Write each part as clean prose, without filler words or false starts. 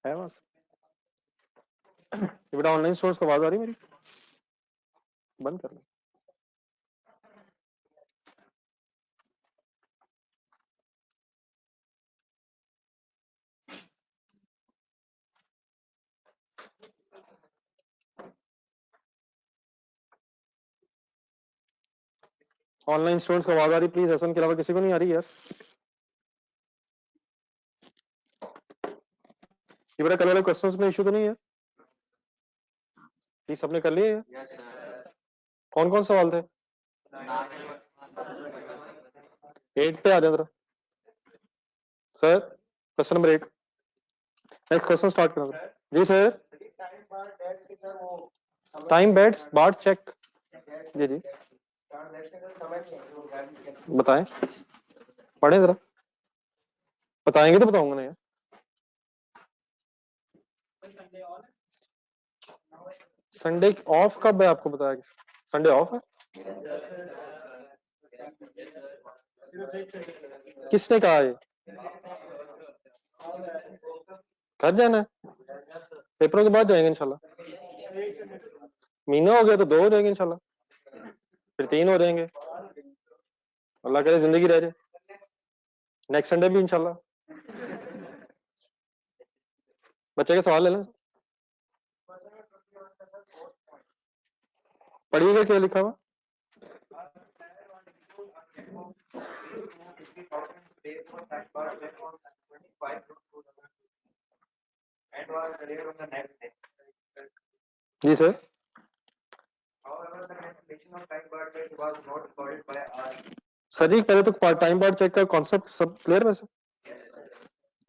है वहां से ये बेटा ऑनलाइन स्टोर्स को आवाज आ रही मेरी? बंद कर लो। ऑनलाइन स्टूडेंट्स को आवाज आ रही प्लीज? हसन के अलावा किसी को नहीं आ रही यार? ये बेटा कल वाले क्वेश्चंस में इशू तो नहीं है? ये सबने कर लिए? कौन कौन सवाल थे? 8 पे आ जाए जरा sir. Question number 8 next question start करना जी सर। टाइम बेड्स बार्ड चेक जी जी बताएं, पढ़ें जरा, बताएंगे तो बताऊंगा ना यार। संडे ऑफ कब है आपको बताया? संडे ऑफ है? किसने कहा ये? घर जाना है? पेपरों के बाद जाएंगे इंशाल्लाह। महीना हो गया तो 2 हो जाएंगे इंशाल्लाह, फिर 3 हो जाएंगे, अल्लाह करे जिंदगी रह जाए। नेक्स्ट संडे भी इंशाल्लाह। बच्चे के सवाल ले लें, पढ़िएगा क्या लिखा हुआ। जी सर। सर जी पहले तो टाइम बार्ड चेक का कॉन्सेप्ट सब क्लियर वैसे?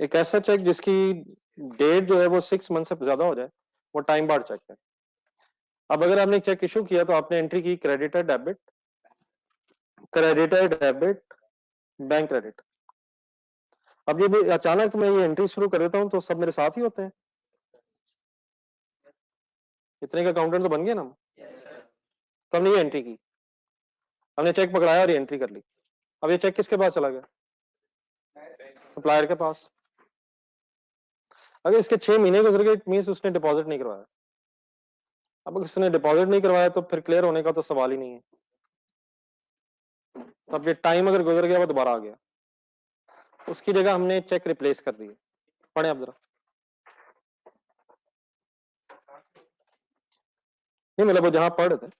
एक ऐसा चेक जिसकी डेट जो है वो 6 मंथ से ज्यादा हो जाए वो टाइम बार्ड चेक है। अब अगर आपने चेक इशू किया तो आपने एंट्री की creditor debit, creditor debit, bank credit. अब ये भी अचानक मैं ये एंट्री शुरू कर देता हूं तो सब मेरे साथ ही होते हैं। इतने का अकाउंटेंट तो बन गए ना हम। तो हमने ये एंट्री की, हमने चेक पकड़ाया और ये एंट्री कर ली। अब ये चेक किसके पास चला गया? सप्लायर के पास। अगर इसके 6 महीने गुजर गए मींस उसने डिपॉजिट नहीं करवाया। अब अगर उसने डिपॉजिट नहीं करवाया तो फिर क्लियर होने का तो सवाल ही नहीं है। तो अब ये टाइम अगर गुजर गया वो दोबारा आ गया, उसकी जगह हमने चेक रिप्लेस कर दिए। पढ़े आप जरा। नहीं मतलब वो जहां पढ़ रहे थे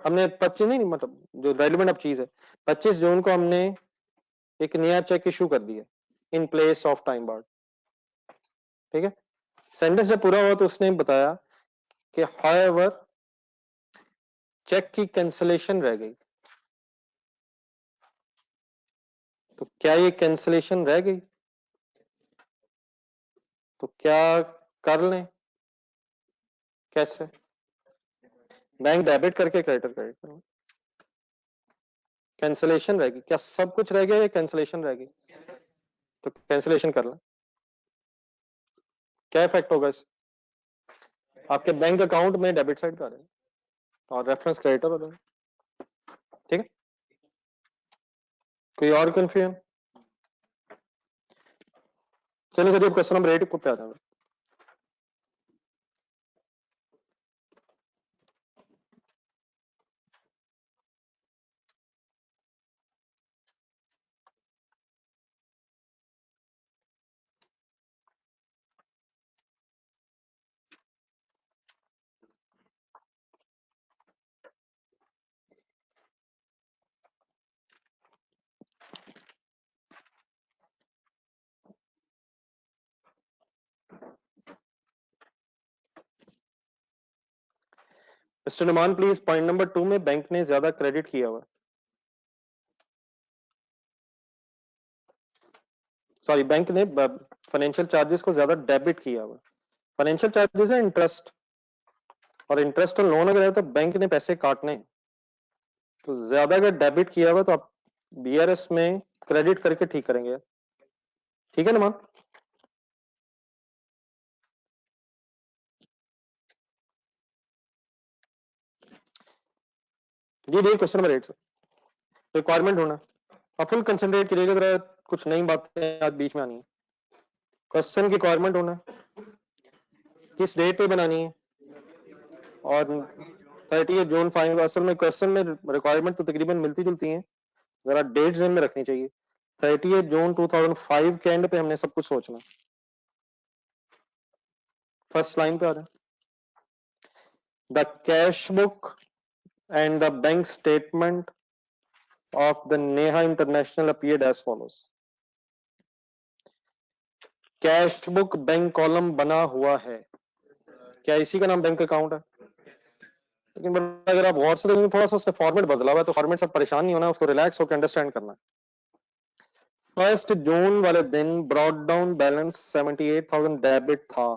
हमने 25 नहीं मतलब जो रेलिवेंट अब चीज है 25 जून को हमने एक नया चेक इशू कर दिया in place of time barred. ठीक है, सेंटेंस जब पूरा हुआ तो उसने बताया कि हाउएवर चेक की कैंसलेशन रह गई। तो क्या ये कैंसलेशन रह गई? तो क्या कर लें? कैसे? बैंक डेबिट करके क्रेडिट क्रेडिट कर लें। कैंसलेशन रह गई, क्या सब कुछ रह गया या कैंसलेशन रह गई? तो कैंसलेशन कर लें। क्या इफेक्ट होगा इस? आपके बैंक अकाउंट में डेबिट साइड का रहेगा और रेफरेंस क्रेडिटर हो जाएगा। ठीक है, कोई और कंफ्यूजन? चलिए सर, क्वेश्चन नंबर 8 को पे आ जाएगा। Mister Numan please, point number 2 में बैंक ने ज्यादा क्रेडिट किया हुआ, सॉरी बैंक ने फाइनेंशियल चार्जेस को ज्यादा डेबिट किया हुआ। फाइनेंशियल चार्जेस है इंटरेस्ट, और इंटरेस्ट और लोन अगर है तो बैंक ने पैसे काटने हैं। तो ज्यादा अगर डेबिट किया हुआ तो आप बीआरएस में क्रेडिट करके ठीक करेंगे। ठीक है नुमान? जी डी क्वेश्चन नंबर 8 रिक्वायरमेंट होना, आप फुल कंसंट्रेट करिएगा जरा, कुछ नई बातें आज बीच में आनी है। क्वेश्चन की रिक्वायरमेंट होना है, किस डेट पे बनानी है, और 30 जून फाइनल। असल में क्वेश्चन में रिक्वायरमेंट तो तकरीबन मिलती जुलती हैं, जरा डेट ज़हन में रखनी चाहिए। 30 जून 2005 के एंड पे हमने सब कुछ सोचना। फर्स्ट लाइन पे आ रहा है, the cash book and the bank statement of the Neha International appeared as follows. Cash book bank column बना हुआ है, क्या इसी का नाम बैंक अकाउंट है? लेकिन अगर आप गौर से देखेंगे थोड़ा सा उसका फॉर्मेट बदला हुआ है, तो फॉर्मेट से परेशान नहीं होना, उसको रिलैक्स होकर अंडरस्टैंड करना है। 1 जून वाले दिन ब्रॉड डाउन बैलेंस 78,000 डेबिट था,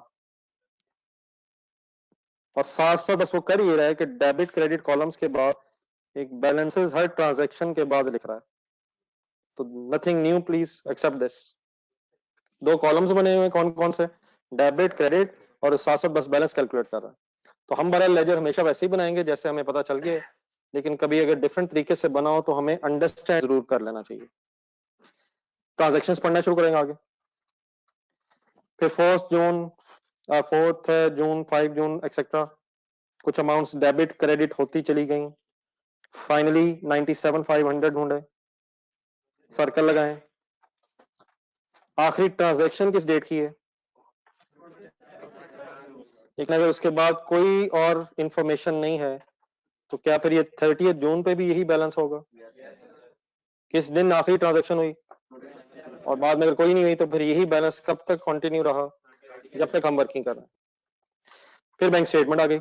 और साथ साथ बस वो कर ही रहा है कि डेबिट क्रेडिट कॉलम्स के बाद एक बैलेंसेस हर ट्रांजैक्शन के बाद लिख रहा है। तो nothing new please except this. दो कॉलम्स बने हुए हैं, कौन कौन से? डेबिट क्रेडिट, और साथ साथ बस बैलेंस कैलकुलेट कर रहा है। तो हम बड़ा लेजर हमेशा वैसे ही बनाएंगे जैसे हमें पता चल गया, लेकिन कभी अगर डिफरेंट तरीके से बना हो तो हमें अंडरस्टैंड जरूर कर लेना चाहिए। ट्रांजैक्शंस पढ़ना शुरू करेंगे आगे। फिर 4 जून, 4 जून, 5 जून एक्सेट्रा, कुछ अमाउंट्स डेबिट क्रेडिट होती चली गई। फाइनली 97,500 ढूंढे, सर्कल लगाएं। आखिरी ट्रांजैक्शन किस डेट की है? लेकिन अगर उसके बाद कोई और इंफॉर्मेशन नहीं है तो क्या फिर ये 30 जून पे भी यही बैलेंस होगा? किस दिन आखिरी ट्रांजैक्शन हुई, और बाद में अगर कोई नहीं हुई तो फिर यही बैलेंस कब तक कंटिन्यू रहा? जब तक हम वर्किंग कर रहे हैं। फिर बैंक स्टेटमेंट आ गई।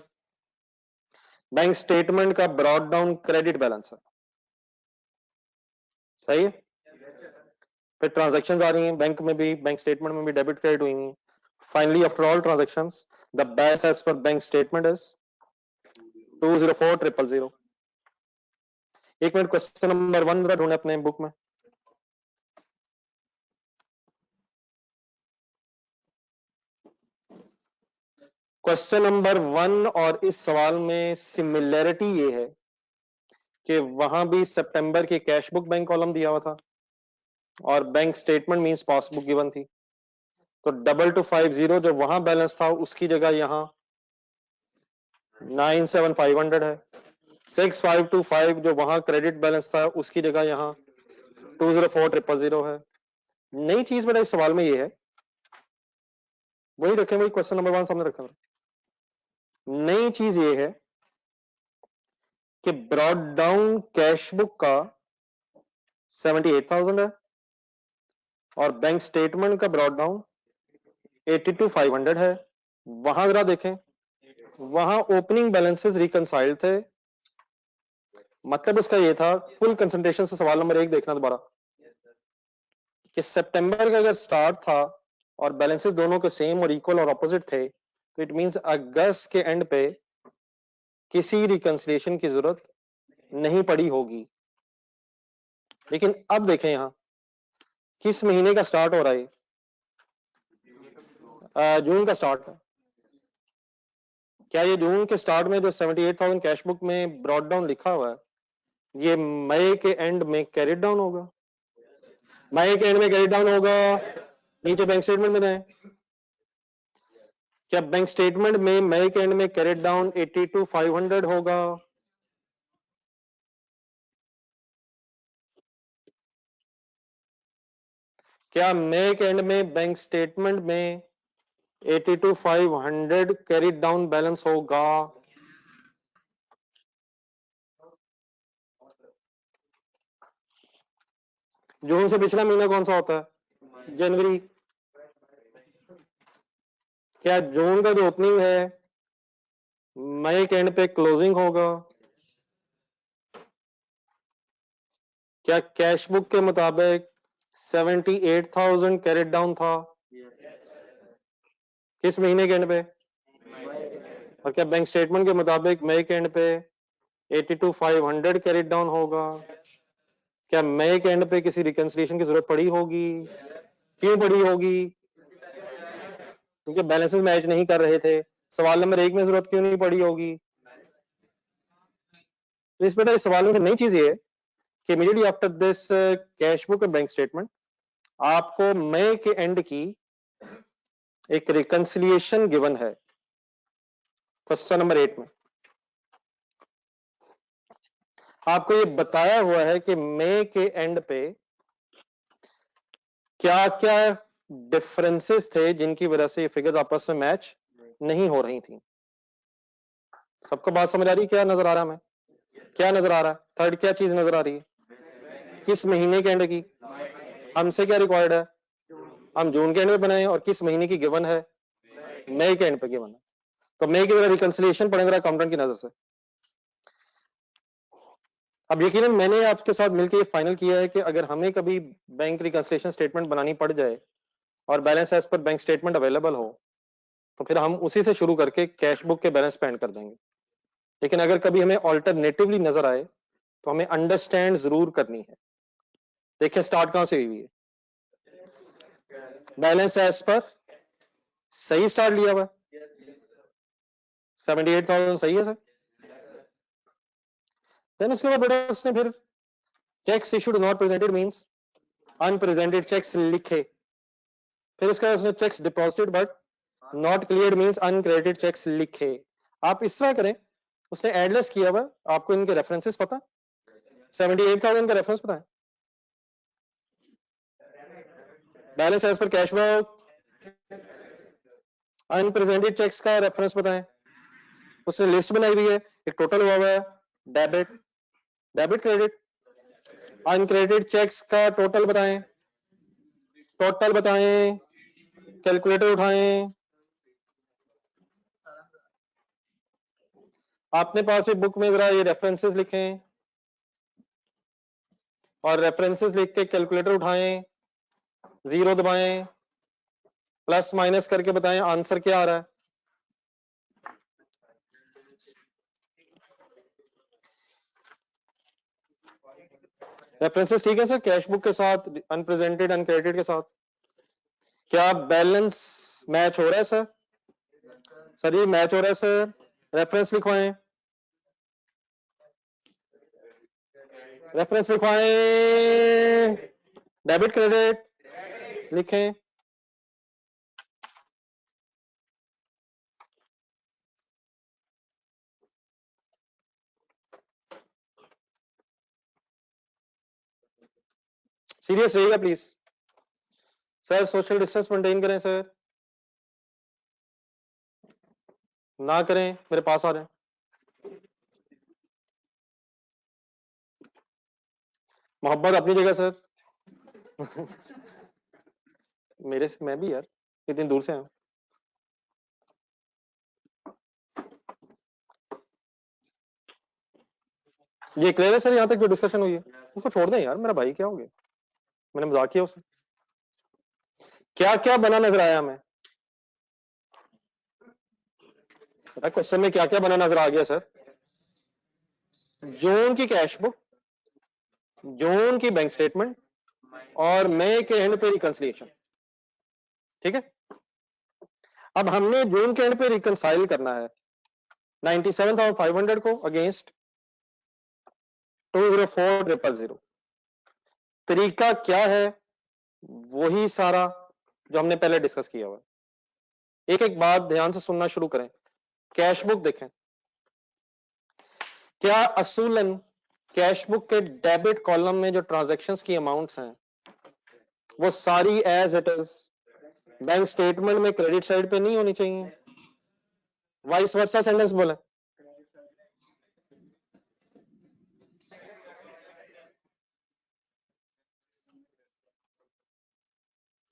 बैंक स्टेटमेंट का ब्रॉड डाउन क्रेडिट बैलेंस है, सही है। फिर ट्रांजैक्शंस आ रही हैं, बैंक में भी, बैंक स्टेटमेंट में भी डेबिट क्रेडिट हुई हैं। Finally after all transactions the balance as per bank statement is 204,000। एक मिनट, क्वेश्चन नंबर 1 जरा ढूंढे अपने बुक में। क्वेश्चन नंबर 1 और इस सवाल में सिमिलैरिटी ये है कि वहां भी सितंबर की कैश बुक बैंक कॉलम दिया हुआ था और bank statement means passbook given थी। तो 2250 जो वहां बैलेंस था उसकी जगह यहां 97,500 है। 6525 जो वहां क्रेडिट बैलेंस था उसकी जगह यहां 204,000 है। नई चीज बेटा इस सवाल में ये है, वही रखें, वही क्वेश्चन नंबर 1 सामने रखें। नई चीज ये है कि ब्रॉड डाउन कैश बुक का 78,000 है और बैंक स्टेटमेंट का ब्रॉड डाउन 82,500 है। वहां जरा देखें, वहां ओपनिंग बैलेंसेस रिकंसाइल्ड थे। मतलब इसका ये था, फुल कंसंट्रेशन से सवाल नंबर 1 देखना दोबारा, कि सितंबर का अगर स्टार्ट था और बैलेंसेस दोनों के सेम और इक्वल और ऑपोजिट थे तो इट मींस अगस्त के एंड पे किसी रिकंसिलिएशन की जरूरत नहीं पड़ी होगी। लेकिन अब देखें यहां किस महीने का स्टार्ट हो रहा है? जून का स्टार्ट है। क्या ये जून के स्टार्ट में जो 78,000 कैश बुक में ब्रॉड डाउन लिखा हुआ है ये मई के एंड में कैरिड डाउन होगा? मई के एंड में कैरिड डाउन होगा। नीचे बैंक स्टेटमेंट में दें, क्या बैंक स्टेटमेंट में मई के एंड में कैरिड डाउन 82,500 होगा? क्या मई के एंड में बैंक स्टेटमेंट में 82,500 कैरिड डाउन बैलेंस होगा? जून से पिछला महीना कौन सा होता है? जनवरी। क्या जून का जो ओपनिंग है मई के एंड पे क्लोजिंग होगा? क्या कैश बुक के मुताबिक 78,000 कैरेट डाउन था किस महीने के एंड पे? और क्या बैंक स्टेटमेंट के मुताबिक मई के एंड पे 82,500 कैरेट डाउन होगा? क्या मई के एंड पे किसी रिकंसिलिएशन की जरूरत पड़ी होगी? क्यों पड़ी होगी? क्योंकि बैलेंसेस मैच नहीं कर रहे थे। सवाल नंबर 1 में जरूरत क्यों नहीं पड़ी होगी? तो इस बेटा इस सवाल में नई चीज ये है कि immediately after this cash book और बैंक स्टेटमेंट आपको मई के एंड की एक रिकंसिलिएशन गिवन है क्वेश्चन नंबर 8 में। आपको ये बताया हुआ है कि मई के एंड पे क्या क्या डिफरेंसेस थे जिनकी वजह से ये फिगर्स आपस में मैच नहीं हो रही थी। सबको बात समझ आ रही है? क्या नजर आ रहा है? हमें क्या नजर आ रहा है? थर्ड क्या चीज नजर आ रही है? किस महीने के एंड की? हमसे क्या रिक्वायर्ड है? हम जून के एंड में बनाए और किस महीने की गिवन है? मई के एंड पे गिवन है। तो मई की जरा रिकंसिलिएशन पढ़ेंगे अकाउंटेंट की नजर से। अब यकीनन मैंने आपके साथ मिलकर ये फाइनल किया है कि अगर हमें कभी बैंक रिकंसिलिएशन स्टेटमेंट बनानी पड़ जाए और balance as per bank statement available हो तो फिर हम उसी से शुरू करके कैश बुक के बैलेंस पे एंड कर देंगे। लेकिन अगर कभी हमें ऑल्टरनेटिवली नजर आए तो हमें अंडरस्टैंड जरूर करनी है। देखिए स्टार्ट कहां से हुई है? बैलेंस एज पर सही स्टार्ट लिया हुआ 78,000 सही है सर। देन उसके बाद बेटा उसने फिर cheques issued not presented means unpresented cheques लिखे। फिर उसके बाद उसने cheques deposited but not cleared means uncredited cheques लिखे। आप इस तरह करें, उसने एडलेस किया हुआ। आपको इनके रेफरेंसेस पता? 78,000 का रेफरेंस पता है? Balance as per cash book unpresented cheques का रेफरेंस बताएं। उसने लिस्ट बनाई हुई है, एक टोटल हुआ हुआ है, debit debit credit. Uncredited cheques का टोटल बताएं, टोटल बताएं, कैलकुलेटर उठाएं। आपने पास में बुक में जरा ये रेफरेंसेस लिखें और रेफरेंसेस लिख के कैलकुलेटर उठाएं, जीरो दबाएं, प्लस माइनस करके बताएं आंसर क्या आ रहा है। रेफरेंसेस ठीक है सर? कैश बुक के साथ, अनप्रेजेंटेड अनक्रेडिटेड के साथ क्या बैलेंस मैच हो रहा है सर? सर ये मैच हो रहा है सर। रेफरेंस लिखवाएं, रेफरेंस लिखवाएं, डेबिट क्रेडिट लिखें। सीरियस रहिएगा please sir. Social distance maintain करें सर, ना करें मेरे पास आ रहे हैं। मोहब्बत अपनी जगह सर। मेरे से मैं भी यार इतनी दूर से आया। ये क्लियर है सर? यहाँ तक जो डिस्कशन हुई है उसको छोड़ दें यार, मेरा भाई क्या हो गया? मैंने मजाक किया उससे। क्या क्या बना नजर आया हमें? क्वेश्चन में क्या क्या बना नजर आ गया सर? जून की कैश बुक, जून की बैंक स्टेटमेंट और मई के एंड पे रिकंसिलिएशन। ठीक है, अब हमने जून के एंड पे रिकंसाइल करना है 97,500 को अगेंस्ट 204,000। तरीका क्या है? वही सारा जो हमने पहले डिस्कस किया हुआ। एक एक बात ध्यान से सुनना शुरू करें। कैश बुक देखें, क्या असूलन कैश बुक के डेबिट कॉलम में जो ट्रांजैक्शंस की अमाउंट्स हैं वो सारी as it is bank statement में क्रेडिट साइड पे नहीं होनी चाहिए? वाइस वर्सा सेंटेंस बोले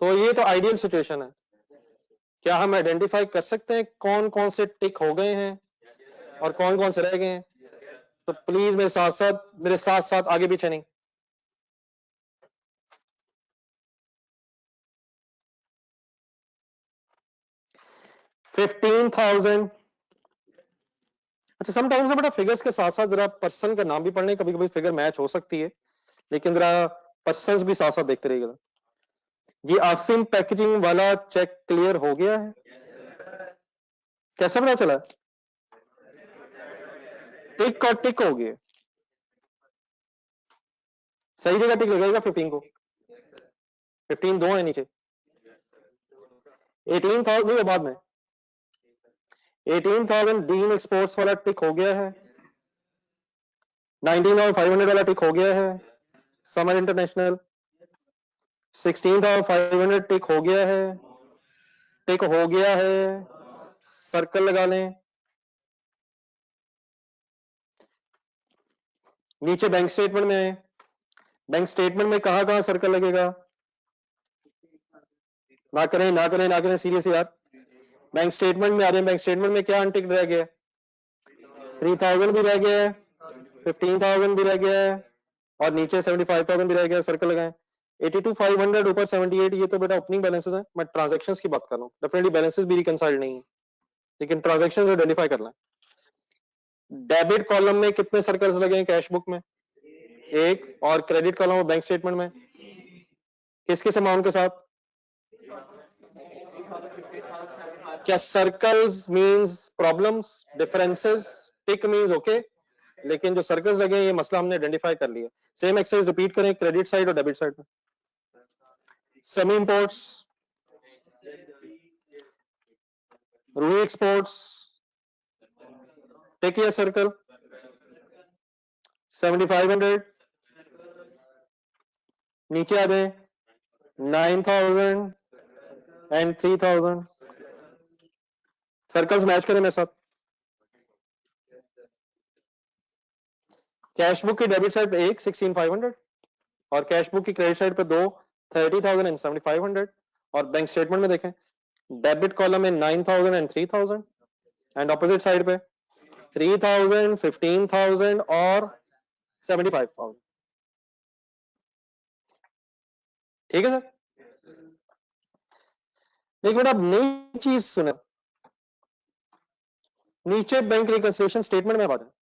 तो ये तो आइडियल सिचुएशन है। क्या हम आइडेंटिफाई कर सकते हैं कौन कौन से टिक हो गए हैं और कौन कौन से रह गए हैं? तो प्लीज मेरे साथ साथ आगे पीछे नहीं। $15,000। अच्छा समटाइम्स बेटा फिगर्स के साथ साथ जरा पर्सन का नाम भी पढ़ने, कभी कभी फिगर मैच हो सकती है, लेकिन जरा पर्सन भी साथ साथ देखते रहिएगा। ये आसिम पैकेजिंग वाला चेक क्लियर हो गया है? कैसे पता चला? टिक और टिक हो गया, सही जगह टिक लगेगा 15 को। 15 दो है नीचे। 18,000 नहीं, बाद में 18,000 डीन एक्सपोर्ट्स वाला टिक हो गया है, 19,500 वाला टिक हो गया है, समर इंटरनेशनल 16,500 टिक हो गया है, टिक हो गया है, सर्कल लगा लें। नीचे बैंक स्टेटमेंट में आए, बैंक स्टेटमेंट में कहां सर्कल लगेगा? ना करें ना करें ना करें, सीरियस यार। बैंक स्टेटमेंट में आ रहे हैं, बैंक स्टेटमेंट में क्या अनटिक रह गया? 3,000 भी रह गया है, 15,000 भी रह गया है, और नीचे 75,000 भी रह गया, सर्कल लगाएं। 82,500 ऊपर 78, ये तो बेटा ओपनिंग बैलेंसेस हैं, मैं ट्रांजैक्शंस की बात कर रहा हूँ। डेफिनेटली बैलेंसेस भी रिकंसाइल्ड नहीं है, लेकिन ट्रांजैक्शंस आइडेंटिफाई करना है। डेबिट कॉलम में कितने सर्कल्स लगे हैं कैश बुक में? एक, और क्रेडिट कॉलम में बैंक स्टेटमेंट में किस किस अमाउंट के साथ? क्या सर्कल्स मींस प्रॉब्लम्स, डिफरेंसेस, टिक मींस ओके, लेकिन जो सर्कल्स लगे हैं ये मसला हमने आइडेंटिफाई कर लिया। सेम एक्सरसाइज रिपीट करें क्रेडिट साइड और डेबिट साइड में। सेमी इंपोर्ट्स, रूई एक्सपोर्ट्स, टिक या सर्कल? 7,500, नीचे आ जाए 9,000 एंड 3,000, सर्कल्स मैच करें मेरे साथ। कैश बुक की डेबिट साइड पे एक 16,500 और कैश बुक की क्रेडिट साइड पे दो 30,000 एंड 7,500, और बैंक स्टेटमेंट में देखें डेबिट कॉलम में 9,000 एंड 3,000 एंड ऑपोजिट साइड पे 3,000, 15,000 और 75,000। ठीक है सर? एक मिनट, आप नई चीज सुने, नीचे बैंक रिकंसिलिएशन स्टेटमेंट में बात है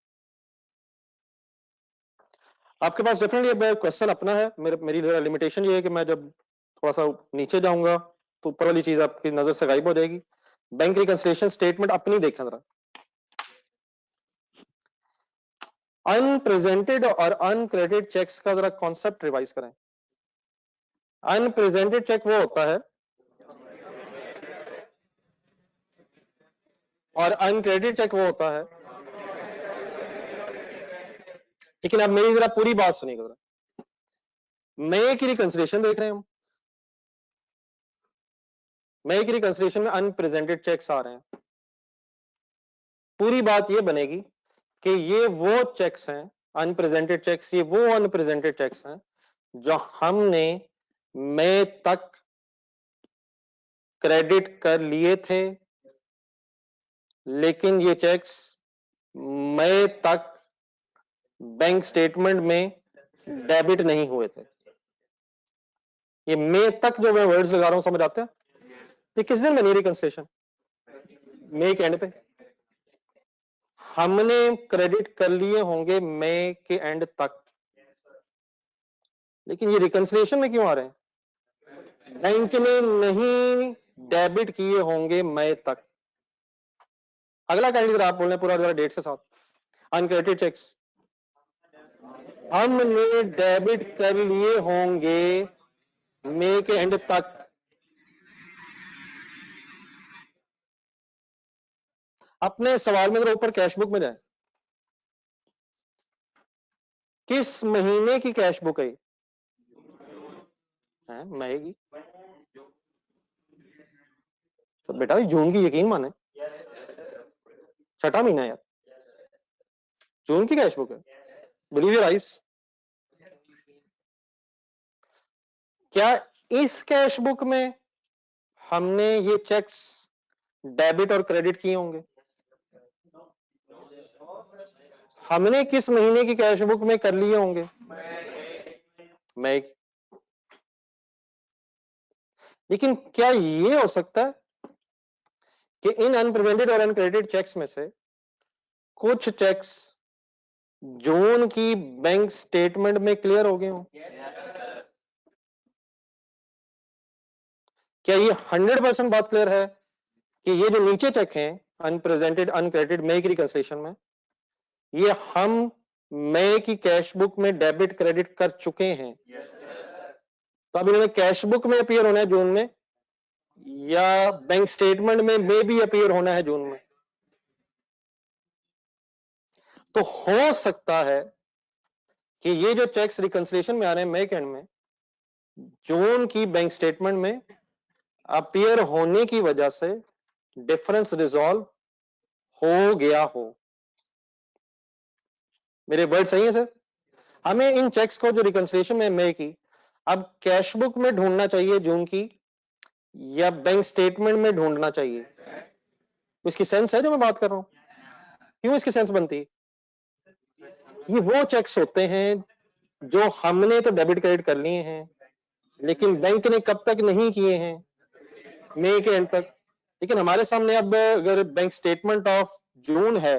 आपके पास। डेफिनेटली क्वेश्चन अपना है, मेरी लिमिटेशन ये है कि मैं जब थोड़ा सा नीचे जाऊंगा तो ऊपर वाली चीज आपकी नजर से गायब हो जाएगी। बैंक रिकंसिलिएशन स्टेटमेंट अपनी देखें जरा। अनप्रेजेंटेड और अनक्रेडिटेड चेक्स का जरा कॉन्सेप्ट रिवाइज करें। अनप्रेजेंटेड चेक वो होता है और अनक्रेडिटेड चेक वो होता है, लेकिन अब मेरी जरा पूरी बात सुनिएगा जरा। मई की रिकंसिलिएशन देख रहे हैं हम, मई की रिकंसिलिएशन में अनप्रेजेंटेड चेक्स आ रहे हैं। पूरी बात ये बनेगी कि ये वो चेक्स हैं अनप्रेजेंटेड चेक्स, ये वो अनप्रेजेंटेड चेक्स हैं जो हमने मई तक क्रेडिट कर लिए थे, लेकिन ये चेक्स मई तक बैंक स्टेटमेंट में डेबिट नहीं हुए थे। ये मई तक जो मैं वर्ड्स लगा रहा हूं समझ आते हैं? ये किस दिन बनी रिकंसिलिएशन? मई के एंड पे। हमने क्रेडिट कर लिए होंगे मई के एंड तक, लेकिन ये रिकंसिलिएशन में क्यों आ रहे हैं? बैंक ने नहीं डेबिट किए होंगे मई तक। अगला कैंडिडेट आप बोल रहे हैं पूरा जरा डेट के साथ। अनक्रेडिटेड चेक्स हमने डेबिट कर लिए होंगे मई के एंड तक। अपने सवाल में जरा ऊपर कैश बुक में जाए, किस महीने की कैश बुक है? मई की। तो बेटा जून की यकीन माने, छठा महीना यार, जून की कैश बुक है। Believe your eyes. क्या इस कैश बुक में हमने ये चेक्स डेबिट और क्रेडिट किए होंगे? हमने किस महीने की कैश बुक में कर लिए होंगे? मई की। लेकिन क्या ये हो सकता है कि इन अनप्रेजेंटेड और अनक्रेडिटेड चेक्स में से कुछ चेक्स जून की बैंक स्टेटमेंट में क्लियर हो गए हों? क्या ये 100% बात क्लियर है कि ये जो नीचे चेक हैं अनप्रेजेंटेड अनक्रेडिटेड मई की रिकंसिलिएशन में, ये हम मई की कैश बुक में डेबिट क्रेडिट कर चुके हैं? तो अब इन्होंने कैश बुक में अपीयर होना है जून में, या बैंक स्टेटमेंट में भी अपीयर होना है जून में, तो हो सकता है कि ये जो चेक्स रिकंसिलिएशन में आ रहे हैं मई के एंड में, जून की बैंक स्टेटमेंट में अपीयर होने की वजह से डिफरेंस रिजॉल्व हो गया हो। मेरे वर्ड सही है सर? हमें इन चेक्स को जो रिकंसिलिएशन में मई की, अब कैश बुक में ढूंढना चाहिए जून की या बैंक स्टेटमेंट में ढूंढना चाहिए? इसकी सेंस है जो मैं बात कर रहा हूं? क्यों इसकी सेंस बनती है? ये वो चेक्स होते हैं जो हमने तो डेबिट क्रेडिट कर लिए हैं, लेकिन बैंक ने कब तक नहीं किए हैं? मई के एंड तक। लेकिन हमारे सामने अब अगर बैंक स्टेटमेंट ऑफ जून है,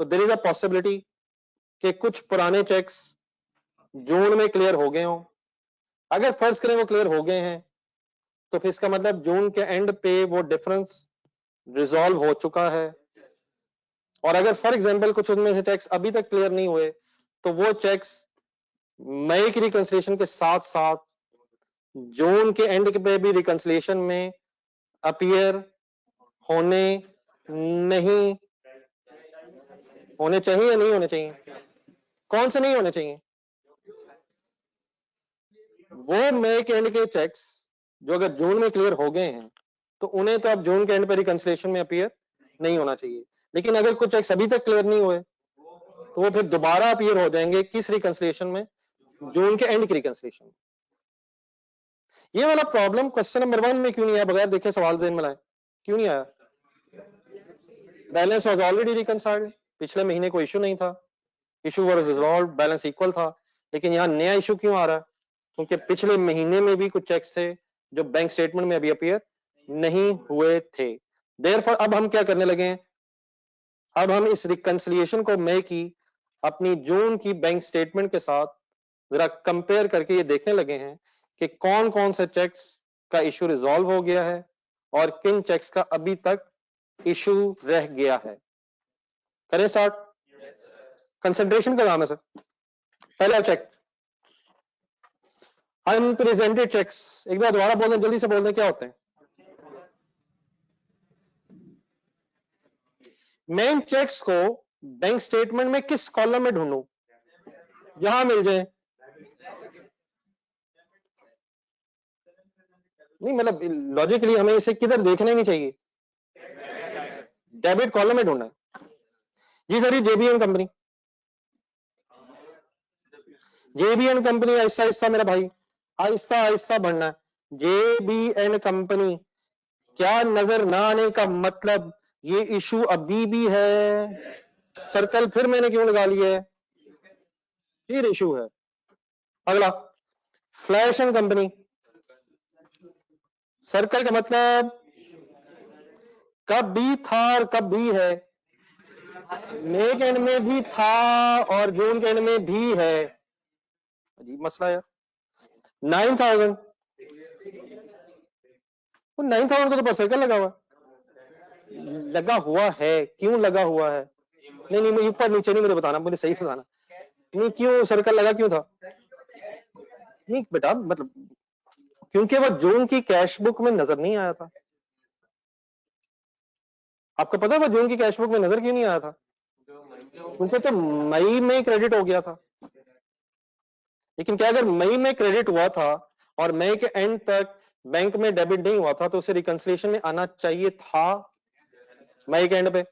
तो देयर इज अ पॉसिबिलिटी कि कुछ पुराने चेक्स जून में क्लियर हो गए हों। अगर फर्ज करें वो क्लियर हो गए हैं, तो फिर इसका मतलब जून के एंड पे वो डिफरेंस रिजॉल्व हो चुका है। और अगर फॉर एग्जांपल कुछ उनमें से चेक्स अभी तक क्लियर नहीं हुए, तो वो चेक्स मई की रिकंसिलिएशन के साथ साथ जून के एंड पे भी रिकंसिलिएशन में अपीयर होने नहीं होने चाहिए या नहीं होने चाहिए? कौन से नहीं होने चाहिए? वो मई के एंड के चेक्स जो अगर जून में क्लियर हो गए हैं, तो उन्हें तो अब जून के एंड पे रिकंसिलिएशन में अपीयर नहीं होना चाहिए। लेकिन अगर कुछ चेक्स अभी तक क्लियर नहीं हुए, तो वो फिर दोबारा अपीयर हो जाएंगे किस रिकंसिलिएशन में? जून के एंड की रिकंसिलिएशन। ये वाला प्रॉब्लम क्वेश्चन नंबर 1 में क्यों नहीं आया? बगैर देखे सवाल ज़हन में लाए क्यों नहीं आया? बैलेंस वाज ऑलरेडी रिकंसाइल्ड, पिछले महीने कोई इशू नहीं था, issue was resolved, balance equal था। लेकिन यहाँ नया इशू क्यों आ रहा है? क्योंकि पिछले महीने में भी कुछ चेक्स थे जो बैंक स्टेटमेंट में अभी अपीयर नहीं हुए थे। देयरफॉर अब हम क्या करने लगे हैं? अब हम इस रिकंसिलिएशन को मई की अपनी जून की बैंक स्टेटमेंट के साथ जरा कंपेयर करके ये देखने लगे हैं कि कौन कौन से चेक्स का इशू रिजॉल्व हो गया है और किन चेक्स का अभी तक इशू रह गया है। करें स्टार्ट? कंसंट्रेशन का नाम है सर। पहला चेक अनप्रेजेंटेड चेक्स। एक बार दोबारा बोल दें, जल्दी से बोल दें, क्या होते हैं? मैं इन चेक्स को बैंक स्टेटमेंट में किस कॉलम में ढूंढूं जहां मिल जाए? नहीं, मतलब लॉजिकली हमें इसे किधर देखना ही नहीं चाहिए, डेबिट कॉलम में ढूंढना है। जी सर, ये JBN company, JBN company, Aahista Aahista मेरा भाई, आहिस्ता आहिस्ता बढ़ना है। जेबीएन कंपनी, क्या नजर ना आने का मतलब ये इशू अभी भी है? सर्कल फिर मैंने क्यों लगा लिया है? फिर इशू है। अगला फ्लैश एंड कंपनी, सर्कल का मतलब कब भी था और कब भी है। मई के एंड में भी था और जून के एंड में भी है। अजीब मसला है। 9000, वो 9000 को तो पर सर्कल लगा हुआ है। क्यों लगा हुआ है? नहीं नहीं, मुझे ऊपर नीचे नहीं मुझे बताना, मुझे सही बताना। नहीं, क्यों सर्कल लगा, क्यों था? नहीं बेटा, मतलब क्योंकि वो जून की कैश बुक में नजर नहीं आया था। आपको पता है वो जून की कैश बुक में नजर क्यों नहीं आया था? क्योंकि तो मई में क्रेडिट हो गया था। लेकिन क्या अगर मई में क्रेडिट हुआ था और मई के एंड तक बैंक में डेबिट नहीं हुआ था, तो उसे रिकंसिलिएशन में आना चाहिए था मई के एंड पे।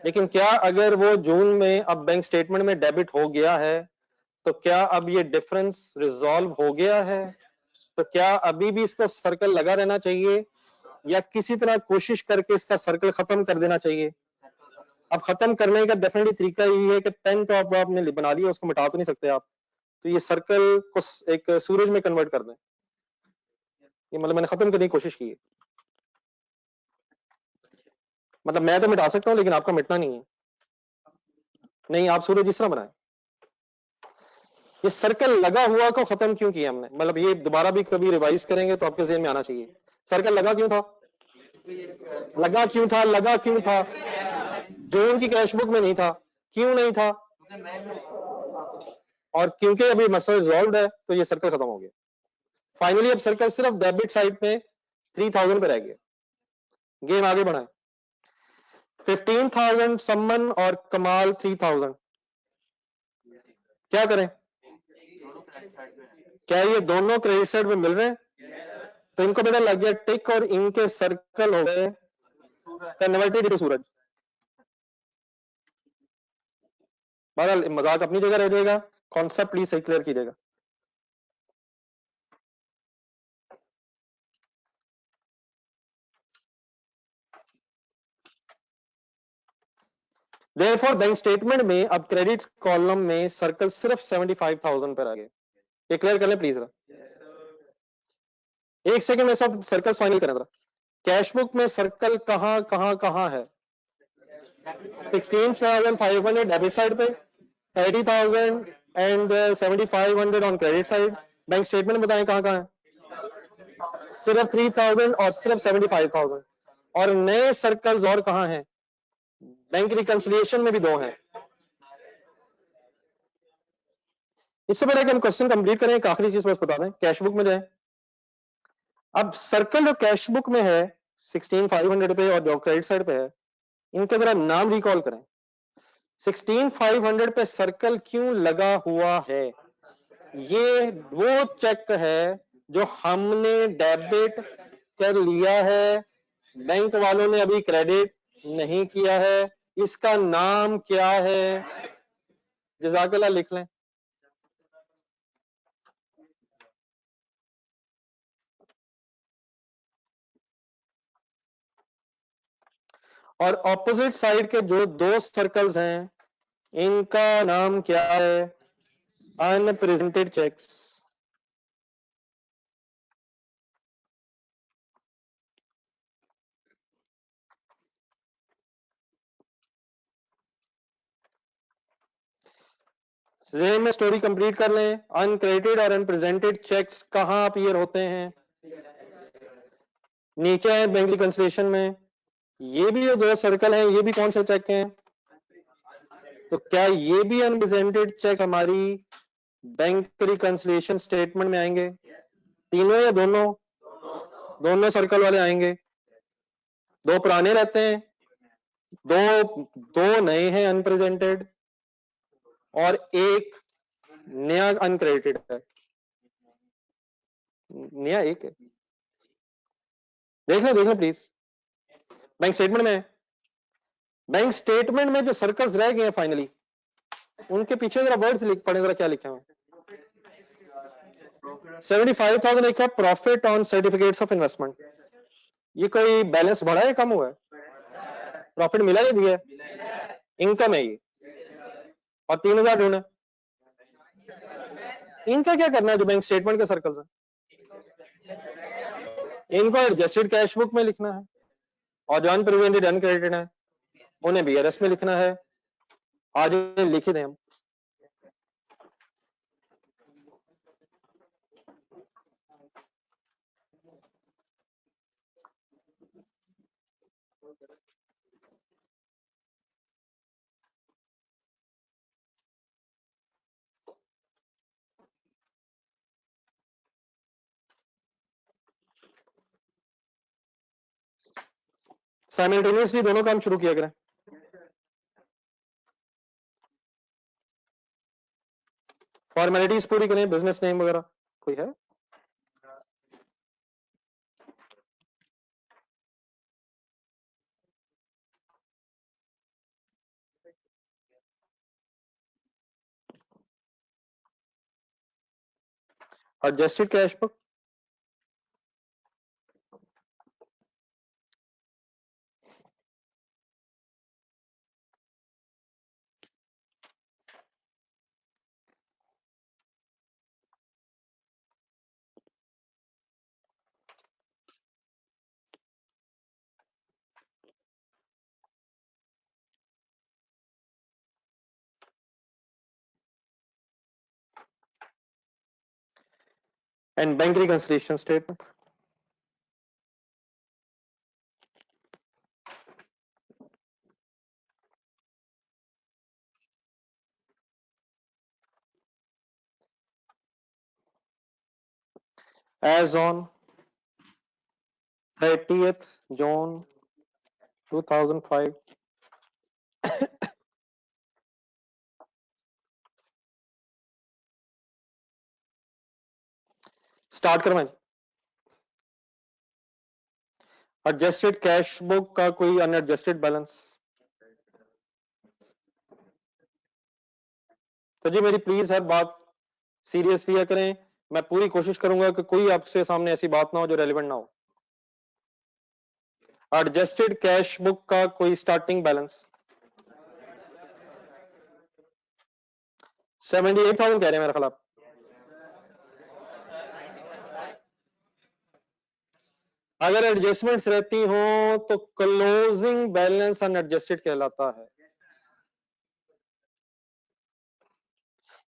लेकिन क्या अगर वो जून में अब बैंक स्टेटमेंट में डेबिट हो गया है, तो क्या अब ये डिफरेंस रिजॉल्व हो गया है? तो क्या अभी भी इसको सर्कल लगा रहना चाहिए या किसी तरह कोशिश करके इसका सर्कल खत्म कर देना चाहिए? अब खत्म करने का डेफिनेटली तरीका यही है कि पेन तो आपने बना लिया, उसको मिटा तो नहीं सकते आप, तो ये सर्कल को एक सूरज में कन्वर्ट कर दें। ये मतलब मैंने खत्म करने की कोशिश की है। मतलब मैं तो मिटा सकता हूं, लेकिन आपका मिटना नहीं है। नहीं, आप सूरज इस तरह बनाए। ये सर्कल लगा हुआ को खत्म क्यों किया हमने? मतलब ये दोबारा भी कभी रिवाइज करेंगे तो आपके ज़हन में आना चाहिए। सर्कल लगा क्यों था? लगा क्यों था? लगा क्यों था? जून की कैश बुक में नहीं था। क्यों नहीं था? और क्योंकि अभी मसला रिजॉल्व है, तो ये सर्कल खत्म हो गया। फाइनली अब सर्कल सिर्फ डेबिट साइड पे 3000 पे रह गया, गेम आगे बढ़ाएं। 15,000 सम्मन और कमाल 3000, क्या करें? क्या ये दोनों क्रेडिट साइड पे मिल रहे हैं? तो इनको बेटा लग गया टिक और इनके सर्कल हो गए कन्वर्टेड टू सूरज। बहरहाल मजाक अपनी जगह रह जाएगा, कॉन्सेप्ट प्लीज सही क्लियर कीजिएगा। देयरफॉर बैंक स्टेटमेंट में अब क्रेडिट कॉलम में सर्कल सिर्फ 75,000 पर आ गए। ये क्लियर कर लें प्लीज। एक सेकंड में सब सर्कल फाइनल करें। कैश बुक में सर्कल कहां कहां कहां है? 16,500 डेबिट साइड पे, 30,000 and 7,500 on credit side. Bank statement बताएं कहां कहां है? सिर्फ 3,000 और सिर्फ 75,000। और नए सर्कल्स और कहां हैं? बैंक रिकंसिलिएशन में भी दो हैं। इससे पहले कि हम क्वेश्चन कंप्लीट करें, एक आखिरी चीज बस बता दें, कैश बुक में जाए। अब सर्कल जो कैश बुक में है 16,500 पे और जो क्रेडिट साइड पे है, इनके जरा नाम रिकॉल करें। 16,500 पे सर्कल क्यों लगा हुआ है? ये वो चेक है जो हमने डेबिट कर लिया है, बैंक वालों ने अभी क्रेडिट नहीं किया है। इसका नाम क्या है? जज़ाकल्लाह लिख लें। और ऑपोजिट साइड के जो दो सर्कल्स हैं, इनका नाम क्या है? Unrepresented checks. जेन में स्टोरी कंप्लीट कर लें। अनक्रेडिटेड और अनप्रेजेंटेड चेक्स कहां अपीयर होते हैं? नीचे है बैंक रिकंसिलिएशन में। ये भी जो दो सर्कल हैं, ये भी कौन से चेक हैं? तो क्या ये भी अनप्रेजेंटेड चेक हमारी बैंक रिकंसिलिएशन स्टेटमेंट में आएंगे? तीनों या दोनों? दोनों सर्कल वाले आएंगे। दो पुराने रहते हैं, दो दो नए हैं अनप्रेजेंटेड, और एक नया अनक्रेडिटेड है। नया एक है, देख लें प्लीज। बैंक स्टेटमेंट में, बैंक स्टेटमेंट में जो सर्कल्स रह गए हैं फाइनली, उनके पीछे जरा वर्ड्स लिख पढ़े, जरा क्या लिखे हुए? 75,000 लिखा profit on certificates of investment. ये कोई बैलेंस बढ़ा है कम हुआ है? प्रॉफिट मिला या दिया है? इनकम है ये। और 3,000 ढूंढे, इनका क्या करना है? जो बैंक स्टेटमेंट के सर्कल्स हैं, इनको एडजस्टेड कैश बुक में लिखना है, और जो अनप्रेजेंटेड अनक्रेडिटेड है उन्हें बीआरएस में लिखना है। आज लिख दें हम। साइमल्टेनियसली दोनों काम शुरू किया करें। फॉर्मेलिटीज पूरी करें, बिजनेस नेम वगैरह कोई है? Adjusted cash book, and bank reconciliation statement. As on 30th June 2005 start करवाएं। एडजस्टेड कैश बुक का कोई अनएडजस्टेड बैलेंस। तो जी मेरी प्लीज हर बात सीरियस लिया करें। मैं पूरी कोशिश करूंगा कि कोई आपसे सामने ऐसी बात ना हो जो रेलिवेंट ना हो। एडजस्टेड कैश बुक का कोई स्टार्टिंग बैलेंस 78,000 कह रहे हैं मेरे ख्याल आप। अगर एडजस्टमेंट्स रहती हो तो क्लोजिंग बैलेंस अनएडजस्टेड कहलाता है।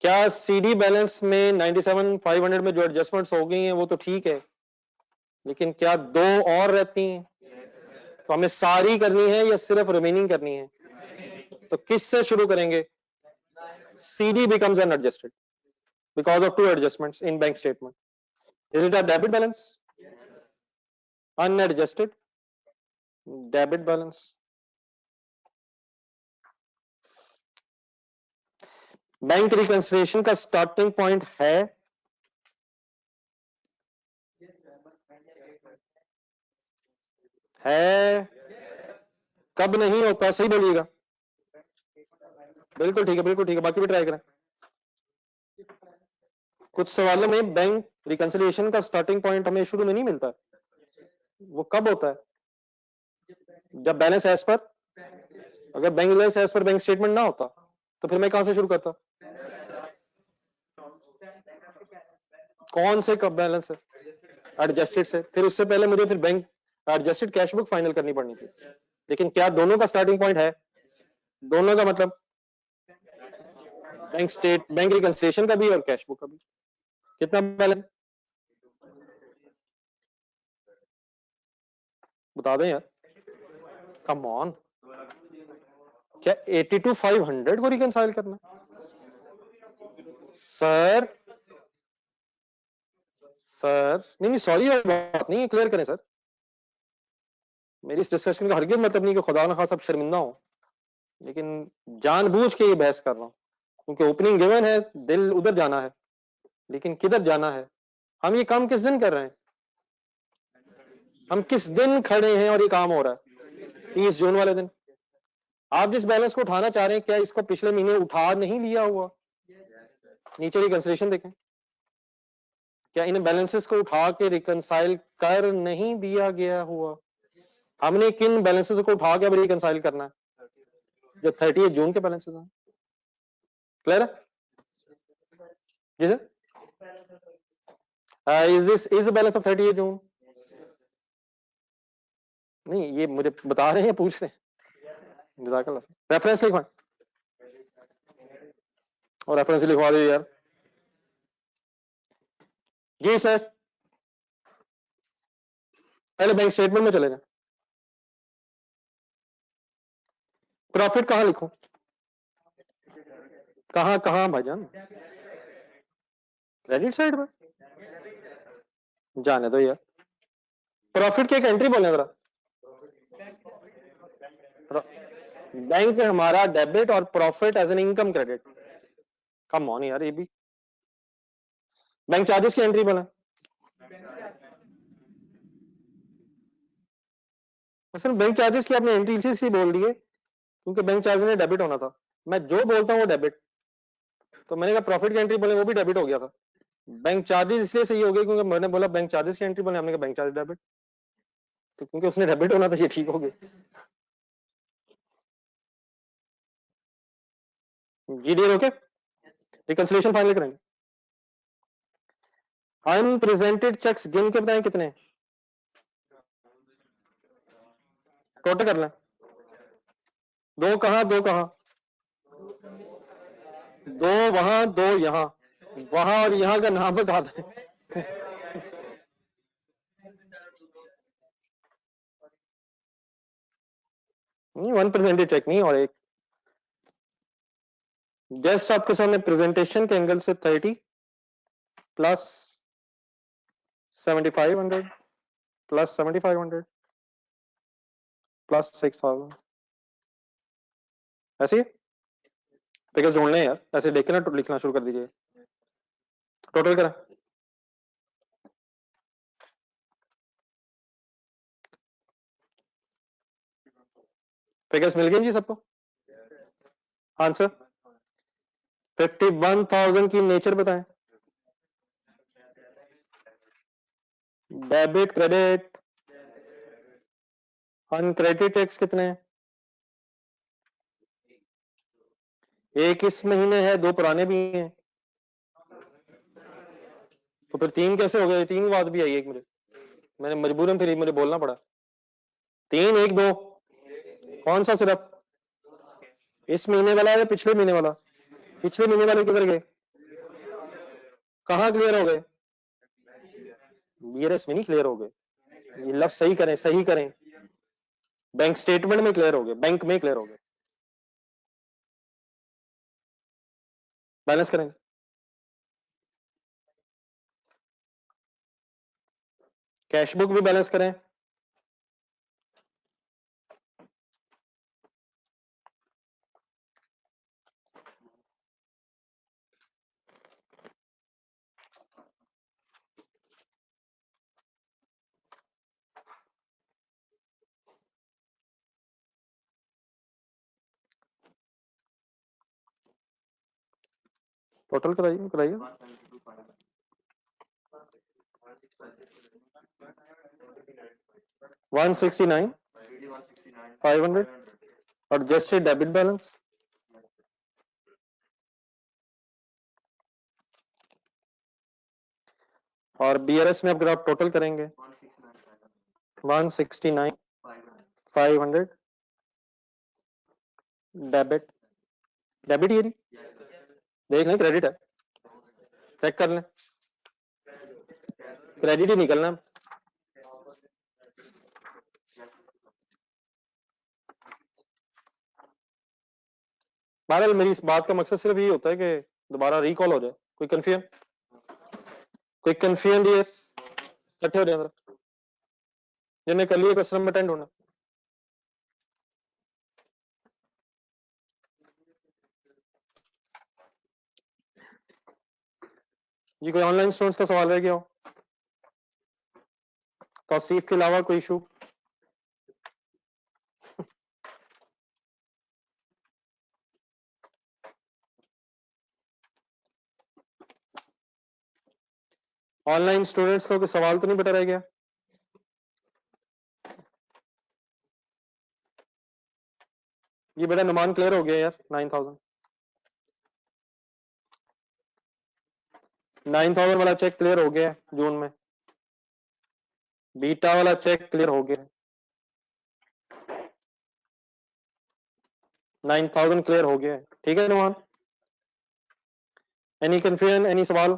क्या सीडी बैलेंस में 97,500 में जो एडजस्टमेंट्स हो गई हैं वो तो ठीक है, लेकिन क्या दो और रहती हैं? तो हमें सारी करनी है या सिर्फ रिमेनिंग करनी है? तो किस से शुरू करेंगे? CD becomes unadjusted because of two adjustments in bank statement. Is it a debit balance? Unadjusted debit balance. Bank reconciliation का स्टार्टिंग पॉइंट है कब नहीं होता? सही बोलिएगा। बिल्कुल ठीक है, बिल्कुल ठीक है, बाकी भी ट्राई करें। कुछ सवालों में बैंक रिकंसिलिएशन का स्टार्टिंग पॉइंट हमें शुरू में नहीं मिलता। वो कब होता है? जब बैलेंस एज पर, अगर balance as per bank statement ना होता तो फिर मैं कहां से शुरू करता? कौन से कब बैलेंस है? एडजस्टेड से। फिर उससे पहले मुझे फिर bank adjusted cash book final करनी पड़नी थी। लेकिन क्या दोनों का स्टार्टिंग पॉइंट है? दोनों का मतलब बैंक रिकंसिलिएशन का भी और कैश बुक का भी। कितना बैलेंस बता दें यार, कम ऑन। क्या 82,500 को रिकंसाइल करना? सर नहीं सॉरी बात नहीं, क्लियर करें सर। मेरी इस डिस्कशन का हरगिज मतलब नहीं कि खुदा न खासा शर्मिंदा हो, लेकिन जानबूझ के ये बहस कर रहा हूं क्योंकि ओपनिंग गिवन है, दिल उधर जाना है, लेकिन किधर जाना है? हम ये काम किस दिन कर रहे हैं? हम किस दिन खड़े हैं और ये काम हो रहा है? 30 जून वाले दिन। आप जिस बैलेंस को उठाना चाह रहे हैं, क्या इसको पिछले महीने उठा नहीं लिया हुआ? नीचे रिकंसिलिएशन देखें, क्या इन बैलेंसेस को उठा के रिकंसाइल कर नहीं दिया गया हुआ? हमने किन बैलेंसेस को उठा के अब रिकंसाइल करना है? जो 30 जून के बैलेंसेस हैं। क्लियर है जी सर? इज बैलेंस ऑफ 30 जून? नहीं, ये मुझे बता रहे हैं, पूछ रहे हैं। जज़ाकल्लाह सर। रेफरेंस लिखवाएं और रेफरेंस लिखवा दीजिए यार। जी सर, पहले बैंक स्टेटमेंट में चले जाए। प्रॉफिट कहां लिखूं? कहां कहां भाईजान? क्रेडिट साइड में जाने दो यार। प्रॉफिट की एक एंट्री बोले जरा। बैंक हमारा डेबिट और profit as an income credit. Come on यार, ये भी बैंक चार्जेस की एंट्री बोले। सर बैंक चार्जेस की आपने एंट्री इसी बोल दी है क्योंकि बैंक चार्जेस ने डेबिट होना था। मैं जो बोलता हूँ वो डेबिट, तो मैंने कहा प्रॉफिट की एंट्री बोले, वो भी डेबिट हो गया था। बैंक चार्जेस इसलिए सही हो गए क्योंकि मैंने बोला बैंक चार्जेस की एंट्री बोले, हमने कहा बैंक चार्ज डेबिट, तो क्योंकि उसने डेबिट होना था, ये ठीक हो गया। जीडीआर ओके, रिकंसिलिएशन फाइनल करेंगे। अनप्रेजेंटेड चेक्स गिन के बताएं कितने? टोटल कर लें। दो कहां, दो कहां? दो वहां, दो यहां। वहां और यहां का नाम बता दें। नहीं, वन प्रेजेंटेड चेक नहीं, और एक जस्ट आपके सामने प्रेजेंटेशन के एंगल से 30 प्लस 7,500 प्लस 7500 प्लस 6000, ऐसे ही फिगर्स जोड़ने हैं यार, ऐसे देख के ना लिखना शुरू कर दीजिए। टोटल करें, फिगर्स मिल गए जी सबको? आंसर 51,000 की नेचर बताएं। डेबिट क्रेडिट, अनक्रेडिट टैक्स कितने हैं? एक इस महीने है, दो पुराने भी हैं, तो फिर तीन कैसे हो गए? तीन की बात भी आई एक, मैंने मजबूरन फिर मुझे बोलना पड़ा। तीन एक दो, कौन सा सिर्फ? इस महीने वाला है पिछले महीने वाला? पिछले महीने वाले किधर गए? कहाँ क्लियर हो गए? बीआरएस में नहीं क्लियर हो गए, ये लफ्ज सही करें, सही करें। बैंक स्टेटमेंट में क्लियर हो गए, बैंक में क्लियर हो गए। बैलेंस करेंगे, कैश बुक भी बैलेंस करें। टोटल कराइए कराइए। 169 500 और जस्ट डेबिट बैलेंस और बीआरएस में अगर आप टोटल करेंगे 169 500 डेबिट, डेबिट ये नहीं देख लें, क्रेडिट है, चेक कर लें, क्रेडिट ही निकलना। बहरहाल मेरी इस बात का मकसद सिर्फ ये होता है कि दोबारा रिकॉल हो जाए। कोई कंफ्यूजन, कोई कंफ्यूजन डियर? इकट्ठे हो जाए जरा, जिन्हें कर लिए क्वेश्चन नंबर 10 ढूंढना। जी कोई ऑनलाइन स्टूडेंट्स का सवाल रह गया हो? तौसीफ के अलावा कोई इशू? ऑनलाइन स्टूडेंट्स का कोई सवाल तो नहीं बेटा रह गया? ये बेटा नुमान क्लियर हो गया यार, 9000 9000 वाला चेक क्लियर हो गया जून में, बीटा वाला चेक क्लियर हो गया, 9000 क्लियर हो गया है। ठीक है नुमान, एनी कंफ्यूजन, एनी सवाल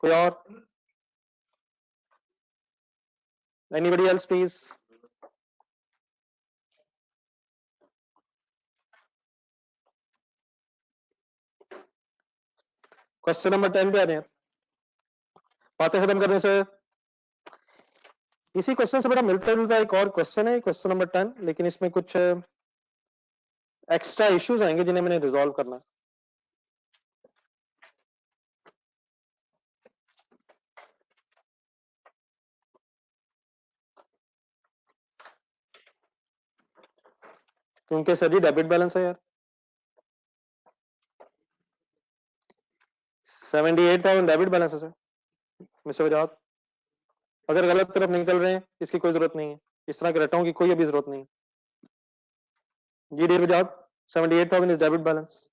कोई और? Anybody else please? Question number 10 पे आ रहे हैं। बातें खत्म करने से इसी क्वेश्चन से बड़ा मिलता जुलता एक और क्वेश्चन है, क्वेश्चन नंबर 10, लेकिन इसमें कुछ एक्स्ट्रा इश्यूज आएंगे जिन्हें मैंने रिजॉल्व करना है। क्योंकि सर जी डेबिट बैलेंस है यार, 78,000 डेबिट बैलेंस है सर मिस्टर वजाद। अगर गलत तरफ निकल रहे हैं इसकी कोई जरूरत नहीं है, इस तरह के रटाओं की कोई अभी जरूरत नहीं है। जी डी वजाद, 78,000 इज डेबिट बैलेंस।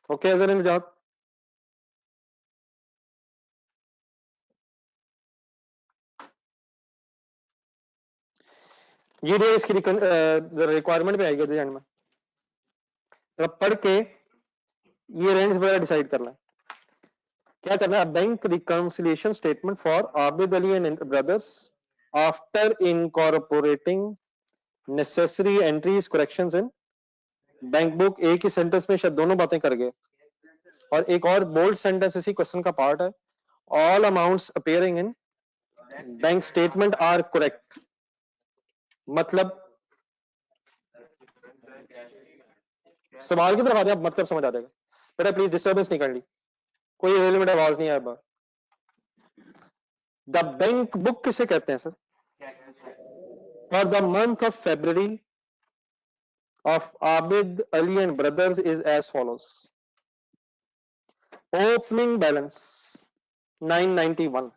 ओके अजर वजाद, जी डी इसकी रिक्वायरमेंट पे आएगा एंड में, तो पढ़ के ये रेंज वगैरह डिसाइड करना है। क्या करना है? Bank reconciliation statement for Abid Ali and brothers after incorporating necessary entries corrections in bank book. एक ही सेंटेंस में शायद दोनों बातें कर गए, और एक और बोल्ड सेंटेंस इसी क्वेश्चन का पार्ट है, all amounts appearing in bank statement are correct, मतलब सवाल की तरफ आ जाए, मतलब समझ आ जाएगा। बेटा प्लीज डिस्टर्बेंस नहीं करनी, कोई इरेलीवेंट आवाज नहीं आए बार। द बैंक बुक किसे कहते हैं sir? For the month of February of Abid Ali and brothers is as follows. Opening balance 991,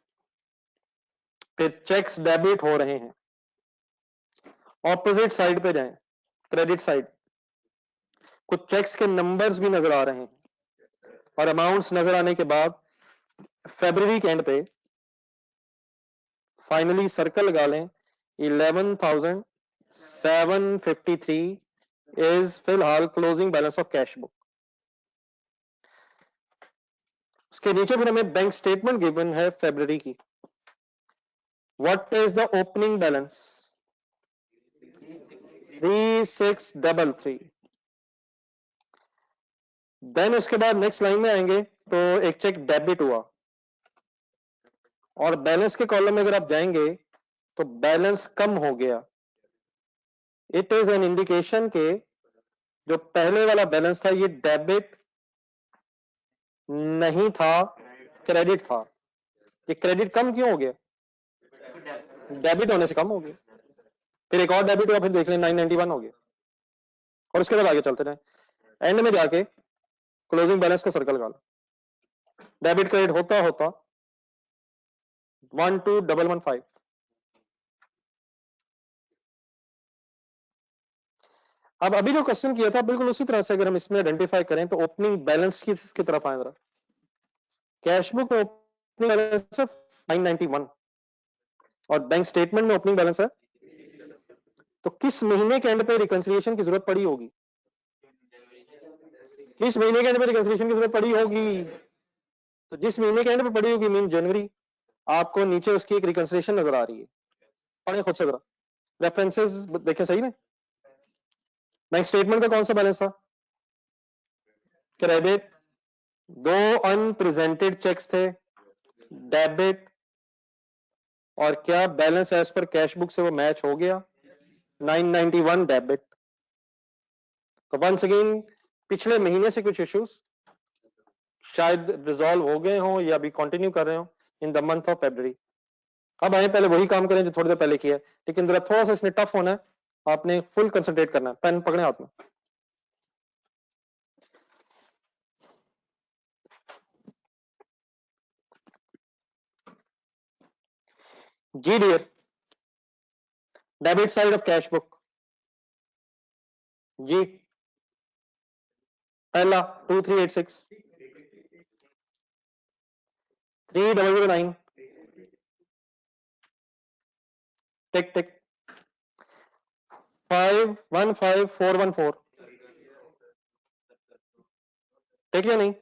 फिर चेक्स डेबिट हो रहे हैं, ऑपोजिट साइड पे जाएं, क्रेडिट साइड, कुछ चेक्स के नंबर्स भी नजर आ रहे हैं, और अमाउंट्स नजर आने के बाद फरवरी के एंड पे फाइनली सर्कल लगा लें, 11,753 इज फिलहाल closing balance of cash book. उसके नीचे फिर हमें बैंक स्टेटमेंट गिवन है फरवरी की। What is the opening balance? 3633। Then उसके बाद नेक्स्ट लाइन में आएंगे तो एक चेक डेबिट हुआ, और बैलेंस के कॉलम में अगर आप जाएंगे तो बैलेंस कम हो गया। इट इज एन इंडिकेशन के जो पहले वाला बैलेंस था ये डेबिट नहीं था, क्रेडिट था। ये क्रेडिट कम क्यों हो गया? डेबिट होने से कम हो गया। फिर एक और डेबिट हुआ, फिर देख लें 991 हो गया, और उसके बाद आगे चलते रहे, एंड में जाके क्लोजिंग बैलेंस को सर्कल लगा लो। डेबिट क्रेडिट होता होता 12115। अब अभी जो क्वेश्चन किया था बिल्कुल उसी तरह से अगर हम इसमें आइडेंटिफाई करें तो ओपनिंग बैलेंस की तरफ आए जरा। कैश बुक में ओपनिंग बैलेंस है 991 और बैंक स्टेटमेंट में ओपनिंग बैलेंस है, तो किस महीने के एंड पे रिकंसिलिएशन की जरूरत पड़ी होगी? किस महीने के एंड पे रिकंसिलिएशन की जरूरत पड़ी होगी? तो जिस महीने के एंड पे पड़ी होगी मीन जनवरी। आपको नीचे उसकी एक रिकंसिलिएशन नजर आ रही है, पढ़े खुद से जरा, रेफरेंसेस देखें सही में। बैंक स्टेटमेंट का कौन सा बैलेंस था? क्रेडिट, दो अनप्रेजेंटेड चेक्स थे, डेबिट, और क्या balance as per cash book से वो मैच हो गया? 991 डेबिट। तो वंस अगेन पिछले महीने से कुछ इश्यूज शायद रिजॉल्व हो गए हों या अभी कंटिन्यू कर रहे हो in the month of February. अब आए पहले वही काम करें जो थोड़ी देर पहले किया है, लेकिन जरा थोड़ा सा इसमें टफ होना है, आपने फुल कंसंट्रेट करना है। पेन पकड़े हाथ में। जी dear, debit side of cash book जी, पहला 2386 3009 टिक टिक 515414 टिक या नहीं?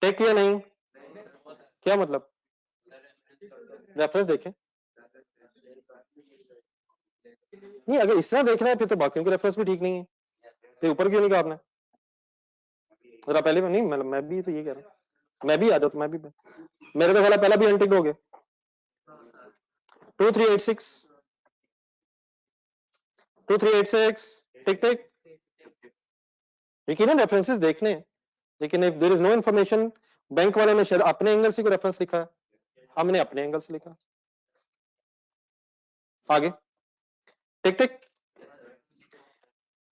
टिक या नहीं? क्या मतलब? रेफरेंस देखें। नहीं, अगर इस तरह देखना है फिर तो बाकियों के रेफरेंस भी ठीक नहीं है, फिर ऊपर क्यों नहीं कहा आपने? जरा पहले में नहीं, मैं भी तो ये कह रहा हूँ, मैं भी आ जाता, मैं भी, मेरे तो पहला भी अनटिक्ड हो गया। 2386 2386 टिक टिक। देखिए ना, रेफरेंसेस देखने हैं, लेकिन if there is no information, bank वाले ने शायद अपने एंगल से कोई रेफरेंस लिखा है, हमने अपने एंगल से लिखा। आगे टिक टिक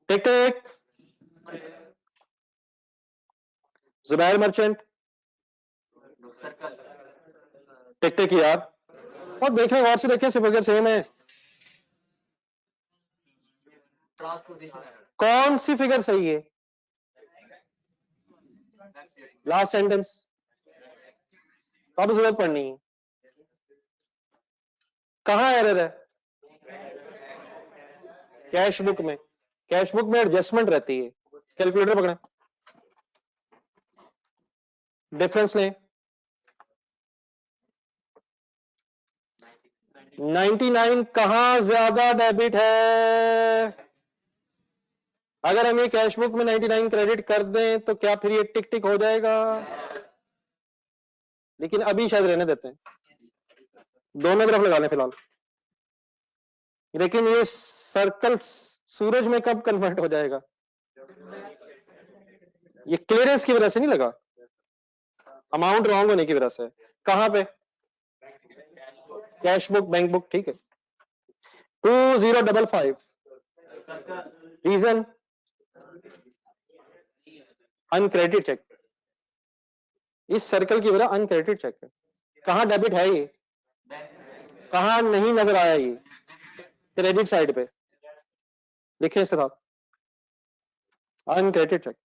टिक टिक। जुबैर मर्चेंट टिक टिक यार, और देख रहे और से देखें, सिर्फ अगर सेम है। कौन सी फिगर सही है? लास्ट सेंटेंस, तो अब जरूरत पड़नी है। कहां एरर है? कैश बुक में। कैश बुक में एडजस्टमेंट रहती है। कैलकुलेटर पकड़े, डिफरेंस लें। 99 कहां ज्यादा डेबिट है? अगर हम ये कैश बुक में 99 क्रेडिट कर दें तो क्या फिर ये टिक टिक हो जाएगा? लेकिन अभी शायद रहने देते हैं, दोनों तरफ लगा लें फिलहाल। लेकिन ये सर्कल सूरज में कब कन्वर्ट हो जाएगा? ये क्लियरेंस की वजह से नहीं लगा, अमाउंट रॉन्ग होने की वजह से। कहां पे? कैश बुक, बैंक बुक, ठीक है। 2055 रीजन अनक्रेडिट चेक। इस सर्कल की वजह अनक्रेडिट चेक है। कहां डेबिट है ये? कहां नहीं नजर आया ये? क्रेडिट साइड पे लिखे इसके साथ अनक्रेडिट चेक।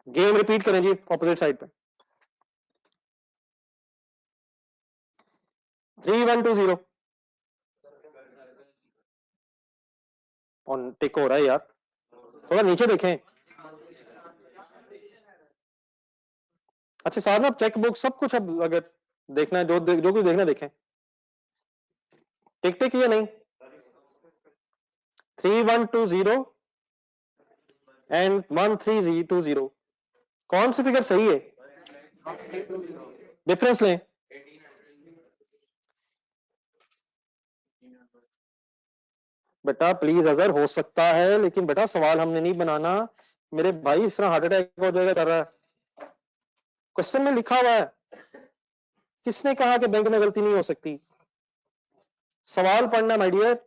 गेम रिपीट करें जी ऑपोजिट साइड पे। 3120 और टिक हो रहा है यार, थोड़ा नीचे देखें। अच्छा साहब ना, चेक बुक सब कुछ अब अगर देखना है, जो कुछ देखना देखें। टिक टिक या नहीं? 3120 एंड 1320, कौन सी फिगर सही है? डिफरेंस लें। बेटा प्लीज अजहर, हो सकता है, लेकिन बेटा सवाल हमने नहीं बनाना मेरे भाई, इस तरह हार्ट अटैक हो जाएगा कर रहा है। क्वेश्चन में लिखा हुआ है, किसने कहा कि बैंक में गलती नहीं हो सकती? सवाल पढ़ना my dear,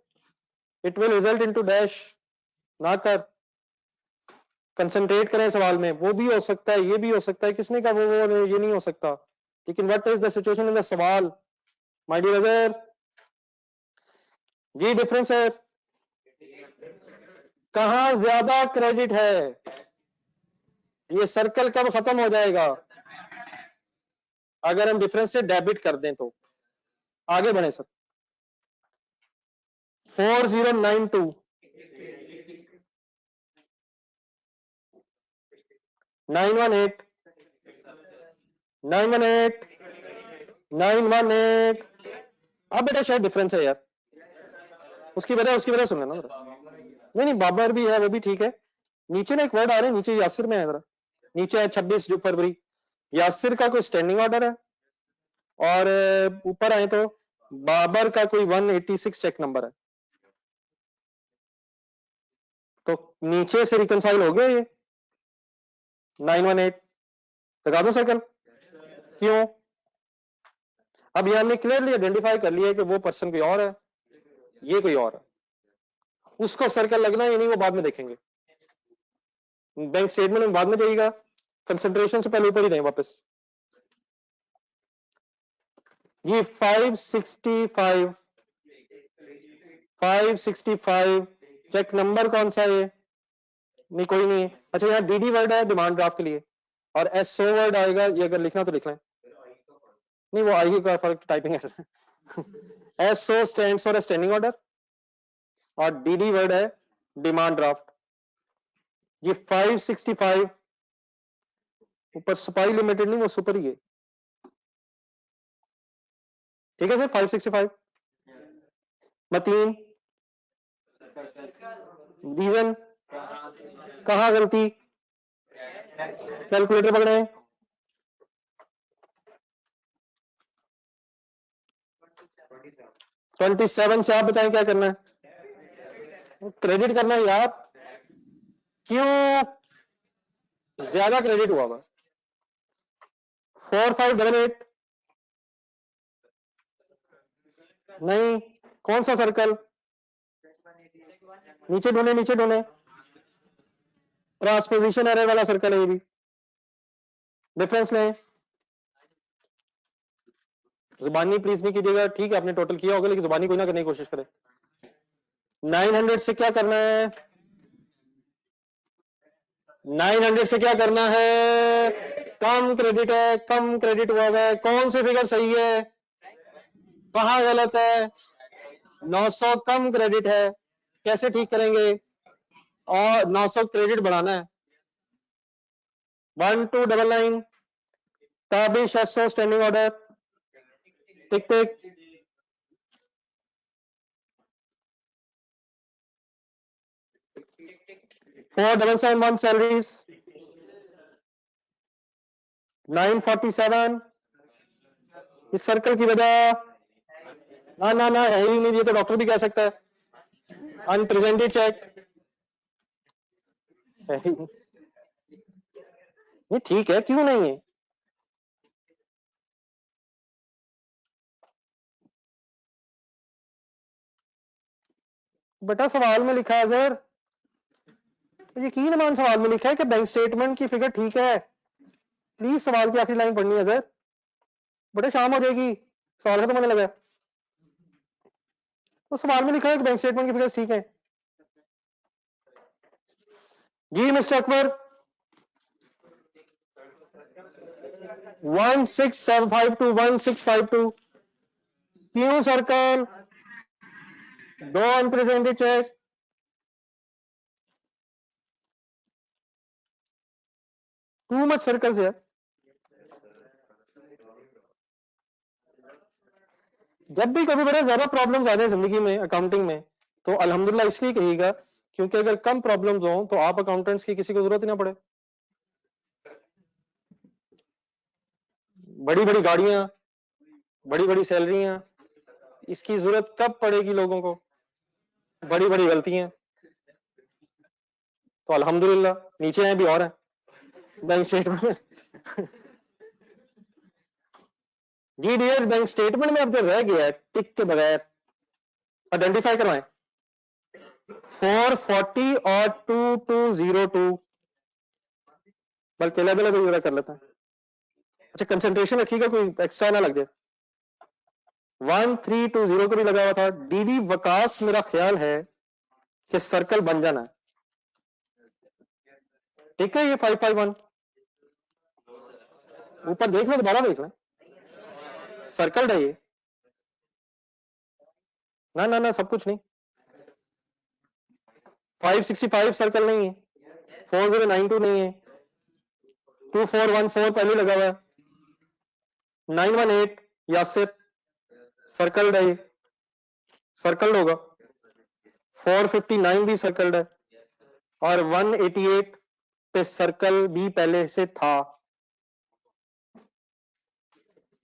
it will result into dash. ना कर, कंसंट्रेट करें सवाल में। वो भी हो सकता है, ये भी हो सकता है, किसने कहा वो ये नहीं हो सकता। लेकिन what is the situation in the सवाल माय डियर अजहर? ये डिफरेंस है, कहां ज्यादा क्रेडिट है? ये सर्कल कब खत्म हो जाएगा? अगर हम डिफरेंस से डेबिट कर दें तो। आगे बढ़े सर। 4092 918 918 918। अब बेटा शायद डिफरेंस है यार, उसकी वजह सुन लेना। नहीं नहीं, बाबर भी है, वो भी ठीक है। नीचे ना एक वर्ड आ रहा है, नीचे यासिर में है जरा, नीचे है 26 फरवरी। यासिर का कोई स्टैंडिंग ऑर्डर है, और ऊपर आए तो बाबर का कोई 186 चेक नंबर है। तो नीचे से रिकंसाइल हो गया ये 918, लगा दो सर्कल। क्यों? अब ये हमने क्लियरली आइडेंटिफाई कर लिया है कि वो पर्सन कोई और है, ये कोई और है। उसको सर्कल लगना ही नहीं, वो बाद में देखेंगे। बैंक स्टेटमेंट में बाद में जाइएगा, कंसंट्रेशन से पहले ऊपर ही रहे वापस। ये 565 चेक नंबर कौन सा है? नहीं कोई नहीं है। अच्छा यहाँ डीडी वर्ड है डिमांड ड्राफ्ट के लिए, और एसओ वर्ड आएगा, ये अगर लिखना तो लिख लें। नहीं वो आई का फर्क टाइपिंग है। SO stands for standing order, और डीडी वर्ड है डिमांड ड्राफ्ट। ये 565 ऊपर सपाई लिमिटेड नहीं, वो सुपर ही है। ठीक है सर, 565 मतीन। रीजन, कहां गलती? कैलकुलेटर पकड़े। 27 से आप बताएं क्या करना है? क्रेडिट करना है यार। क्यों ज्यादा क्रेडिट हुआ हुआ? 4588 नहीं, कौन सा सर्कल? नीचे ढूंढे, नीचे ढूंढे, ट्रांसपोजिशन एरर वाला सर्कल है ये भी। डिफरेंस लें। जुबानी प्लीज नहीं कीजिएगा, ठीक है आपने टोटल किया होगा, लेकिन जुबानी कोई ना करने की कोशिश करें। 900 से क्या करना है? 900 से क्या करना है? कम क्रेडिट है, कम क्रेडिट हुआ है। कौन सी फिगर सही है, कहां गलत है? 900 कम क्रेडिट है, कैसे ठीक करेंगे? और 900 क्रेडिट बढ़ाना है। 1299 ताबिश एसओ स्टैंडिंग ऑर्डर टिक टिक 4771 salaries 947 इस सर्कल की वजह ना ना ना है ही नहीं, ये तो डॉक्टर भी कह सकता है। अनप्रेजेंटेड चेक है ही नहीं। ये ठीक है, क्यों नहीं है? बेटा सवाल में लिखा है सर, यकीन मान सवाल में लिखा है कि बैंक स्टेटमेंट की फिगर ठीक है। प्लीज सवाल की आखिरी लाइन पढ़नी है सर। बेटा शाम हो जाएगी, सवाल खत्म होने लगा है। तो सवाल में लिखा है कि बैंक स्टेटमेंट की फिगर्स ठीक है। जी मिस्टर अकबर 16752 1652 क्यों सर्कल दो unpresented cheque too much circles है। जब भी कभी बड़ा ज्यादा प्रॉब्लम्स आ जाए जिंदगी में अकाउंटिंग में तो अल्हम्दुलिल्लाह इसलिए कहिएगा क्योंकि अगर कम प्रॉब्लम्स हो तो आप अकाउंटेंट्स की किसी को जरूरत ही ना पड़े। बड़ी बड़ी गाड़ियां, बड़ी बड़ी सैलरियां, इसकी जरूरत कब पड़ेगी लोगों को? बड़ी बड़ी गलतियां। तो अल्हम्दुलिल्लाह नीचे हैं भी और हैं बैंक स्टेटमेंट। जी डियर, बैंक स्टेटमेंट में अब जो रह गया है टिक के बगैर आइडेंटिफाई करवाएं 440 और 2202, बल्कि अलग अलग कर लेते हैं। अच्छा कंसंट्रेशन रखिएगा, कोई एक्स्ट्रा ना लग जाए। 1320 को भी लगा हुआ था। डीडी वकास मेरा ख्याल है कि सर्कल बन जाना है। ठीक है, ये 551 ऊपर देख लो, दोबारा देख लें, सर्कल है ये। ना ना ना सब कुछ नहीं, 565 सर्कल नहीं है, 4092 नहीं है, 2414 पहले लगा हुआ है, 918 यासिर सर्कल्ड है, ये सर्कल्ड होगा। 459 भी सर्कल्ड है और 188 पे सर्कल भी पहले से था।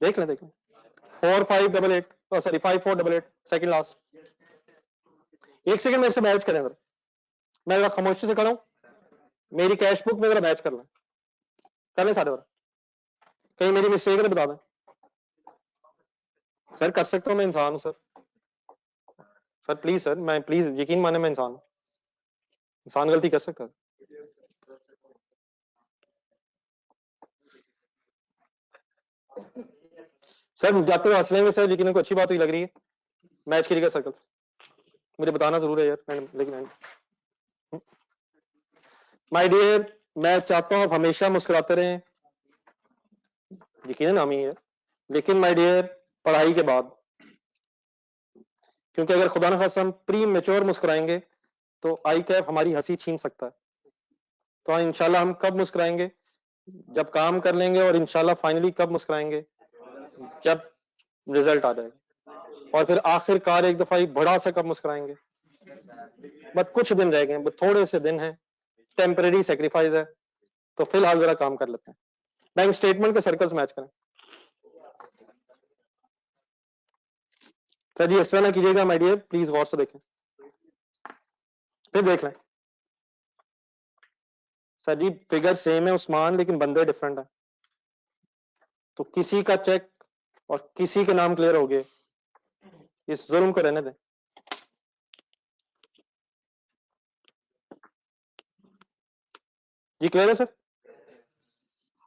देख लें 4588, सॉरी 5488 सेकंड लास्ट। एक सेकंड मेरे से मैच करें, मैं जरा खामोशी से करूं, मेरी कैश बुक में जरा मैच कर लें, कर लें सारे बार, कहीं मेरी मिस्टेक है तो बता दें। सर कर सकता हूं, मैं इंसान हूं सर। सर प्लीज सर, मैं प्लीज यकीन माने मैं इंसान हूं, इंसान गलती कर सकता है। सर जाते हुए हंस लेंगे सर, लेकिन इनको अच्छी बात हुई लग रही है। मैच करिएगा सर्कल, मुझे बताना जरूर है यार, लेकिन माय डियर मैं चाहता हूं आप हमेशा मुस्कुराते रहें, यकीनन हम ही है, लेकिन माय डियर पढ़ाई के बाद, क्योंकि अगर खुदा न खास्ता हम प्री मेच्योर मुस्कुराएंगे तो आई कैप हमारी हंसी छीन सकता है। तो इंशाल्लाह हम कब मुस्कुराएंगे? जब काम कर लेंगे, और इंशाल्लाह फाइनली कब मुस्कुराएंगे? जब रिजल्ट आ जाएगा। और फिर आखिरकार एक दफा ही बड़ा सा कब मुस्कुराएंगे? बस कुछ दिन रह गए, बस थोड़े से दिन हैं, टेम्परेरी सेक्रीफाइस है। तो फिलहाल जरा काम कर लेते हैं। बैंक स्टेटमेंट के सर्कल्स मैच करें। सर जी इस तरह ना कीजिएगा माय डियर, प्लीज गौर से देखें, फिर देख लें। सर जी फिगर सेम है उस्मान, लेकिन बंदे डिफरेंट है। तो किसी का चेक और किसी के नाम क्लियर हो गए, इस जुल्म को रहने दें। जी क्लियर है सर?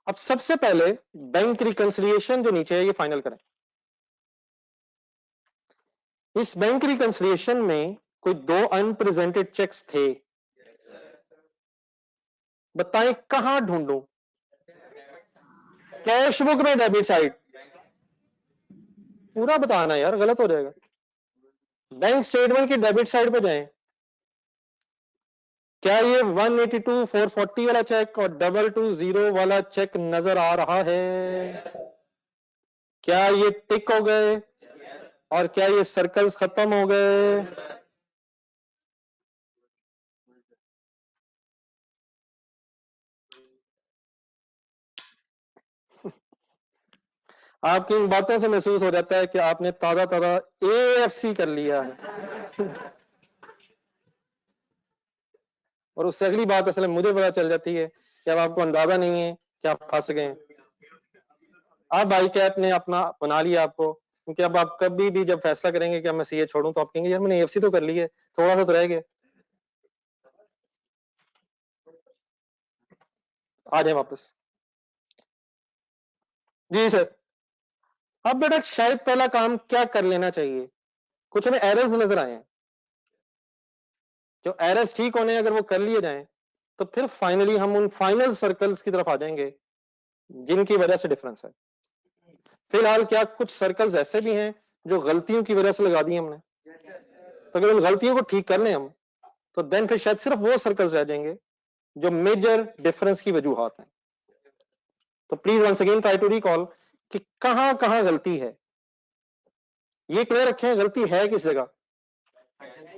अब सबसे पहले बैंक रिकंसिलिएशन जो नीचे है ये फाइनल करें। इस बैंक रिकंसिलिएशन में कोई दो अनप्रेजेंटेड चेक्स थे, बताएं कहां ढूंढूं? कैश बुक में डेबिट साइड, पूरा बताना यार, गलत हो जाएगा। बैंक स्टेटमेंट की डेबिट साइड पे जाएं। क्या ये 182 440 वाला चेक और 220 वाला चेक नजर आ रहा है? क्या ये टिक हो गए और क्या ये सर्कल्स खत्म हो गए? आपकी इन बातों से महसूस हो जाता है कि आपने ताजा ताजा AFC कर लिया है। और उससे अगली बात असल में मुझे पता चल जाती है कि अब आपको अंदाजा नहीं है कि आप फंस गए हैं। आप भाई कैप ने अपना बना लिया आपको, क्योंकि अब आप कभी भी जब फैसला करेंगे कि मैं CA छोड़ूं तो आप कहेंगे यार मैंने AFC तो कर ली है, थोड़ा सा तो रह गया। आ जाए वापस। जी सर। अब बेटा शायद पहला काम क्या कर लेना चाहिए, कुछ हमें एरर्स नजर आए हैं, जो एरर्स ठीक होने अगर वो कर लिए जाएं तो फिर फाइनली हम उन फाइनल सर्कल्स की तरफ आ जाएंगे जिनकी वजह से डिफरेंस है। फिलहाल क्या कुछ सर्कल्स ऐसे भी हैं जो गलतियों की वजह से लगा दिए हमने, तो अगर उन गलतियों को ठीक कर लें हम, तो देन फिर शायद सिर्फ वो सर्कल्स रह जाएंगे जो मेजर डिफरेंस की वजूहात हैं। तो please once again try to recall कि कहां कहां गलती है। ये क्लियर रखें गलती है किस जगह,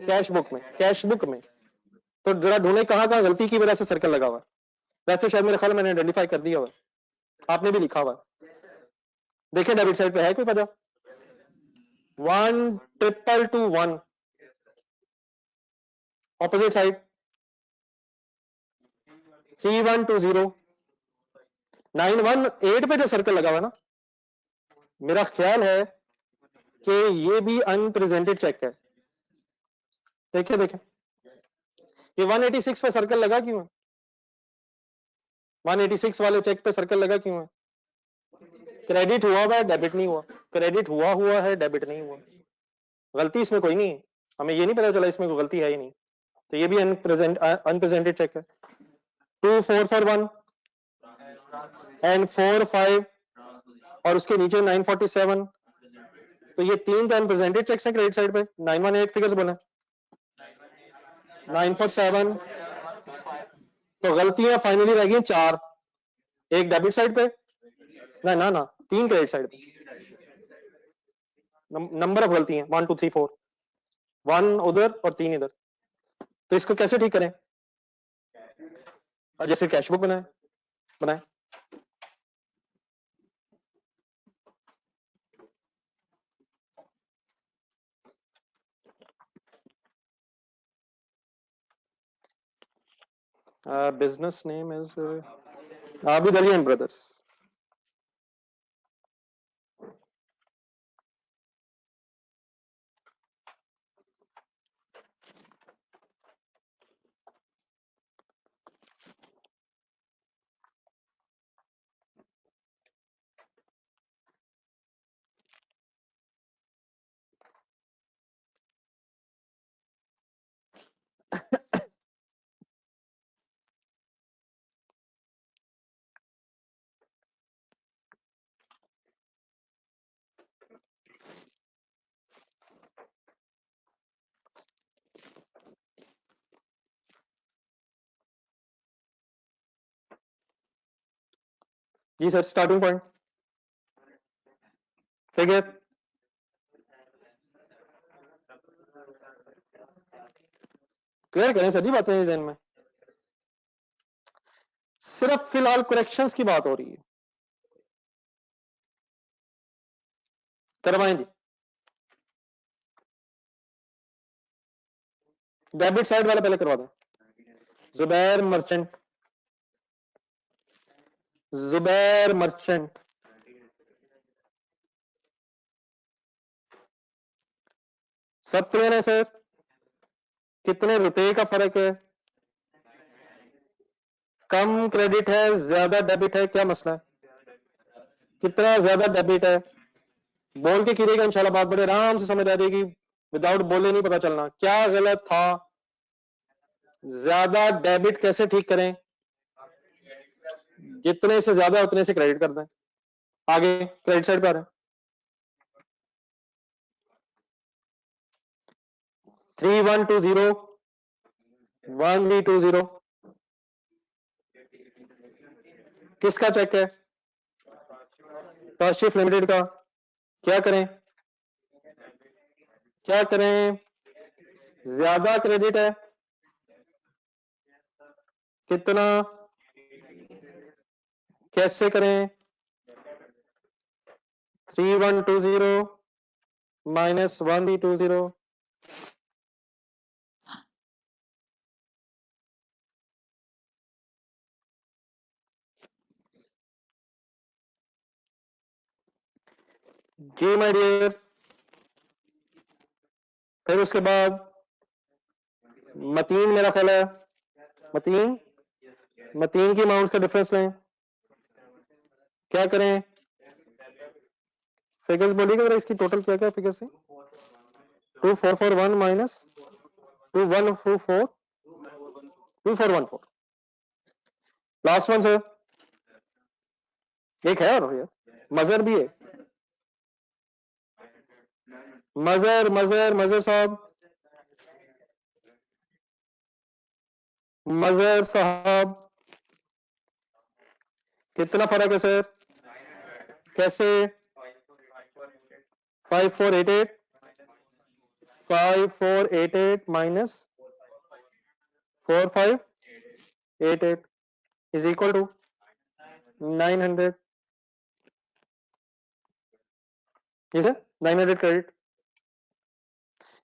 कैश बुक में, कैश बुक में। तो जरा ढूंढे कहां कहां गलती की वजह से सर्कल लगा हुआ है। वैसे शायद मेरे ख्याल मैंने आइडेंटिफाई कर दिया हुआ, आपने भी लिखा हुआ। देखिए डेबिट साइड पे है कोई पता, 1,221 ऑपोजिट साइड 3,120 918 पे जो सर्कल लगा हुआ ना, मेरा ख्याल है कि ये भी अनप्रेजेंटेड चेक है। देखिए देखिए ये 186 पे सर्कल लगा क्यों है, 186 वाले चेक पे सर्कल लगा क्यों है? क्रेडिट हुआ है डेबिट नहीं हुआ, क्रेडिट हुआ है डेबिट नहीं हुआ। गलती इसमें कोई नहीं है, हमें ये नहीं पता चला इसमें कोई गलती है ही नहीं, तो ये भी अनप्रेजेंटेड चेक है। 2,441 एंड 4,5 और उसके नीचे 947, तो ये तीन तो अनप्रेजेंटेड चेक्स हैं क्रेडिट साइड पे। 918 फिगर्स बोले, 947, तो गलतियां फाइनली रह गई चार, एक डेबिट साइड पे, ना ना ना तीन क्रेडिट साइड पे। नंबर ऑफ गलती हैं 1 2 3 4, 1 उधर और 3 इधर। तो इसको कैसे ठीक करें? और जैसे कैश बुक बनाए बनाए business name is Abid Ali and brothers. जी sir, starting point figure, clear करें सर जी बातें जहन में। सिर्फ फिलहाल करेक्शंस की बात हो रही है, करवाएं जी। डेबिट साइड वाला पहले करवा दें। जुबैर मर्चेंट, जुबैर मर्चेंट, सब क्लियर है सर? कितने रुपए का फर्क है? कम क्रेडिट है, ज्यादा डेबिट है, क्या मसला है? कितना ज्यादा डेबिट है? बोल के कीजिएगा, इंशाल्लाह बात बड़े आराम से समझ आ जाएगी, विदाउट बोले नहीं पता चलना क्या गलत था। ज्यादा डेबिट कैसे ठीक करें? जितने से ज्यादा उतने से क्रेडिट कर दें। आगे क्रेडिट साइड पे आ रहे हैं, 3,120 1,320 किसका चेक है? टॉशिफ लिमिटेड का। क्या करें, क्या करें, ज्यादा क्रेडिट है, कितना, कैसे करें, 3120 माइनस 1320, जी माय डियर। फिर उसके बाद मतीन, मेरा ख्याल है मतीन, मतीन की अमाउंट का डिफरेंस लें, क्या करें, फिगर्स बोलिएगा जरा, इसकी टोटल क्या क्या फिगर्स है, 2441 माइनस 2124 2414, लास्ट वन सर, एक है और भैया मजर भी है, मजर मजर मजर साहब, मजर साहब, कितना फर्क है सर, कैसे, 5488, 5488 माइनस 4588 इज इक्वल टू 900, जी सर 900 क्रेडिट।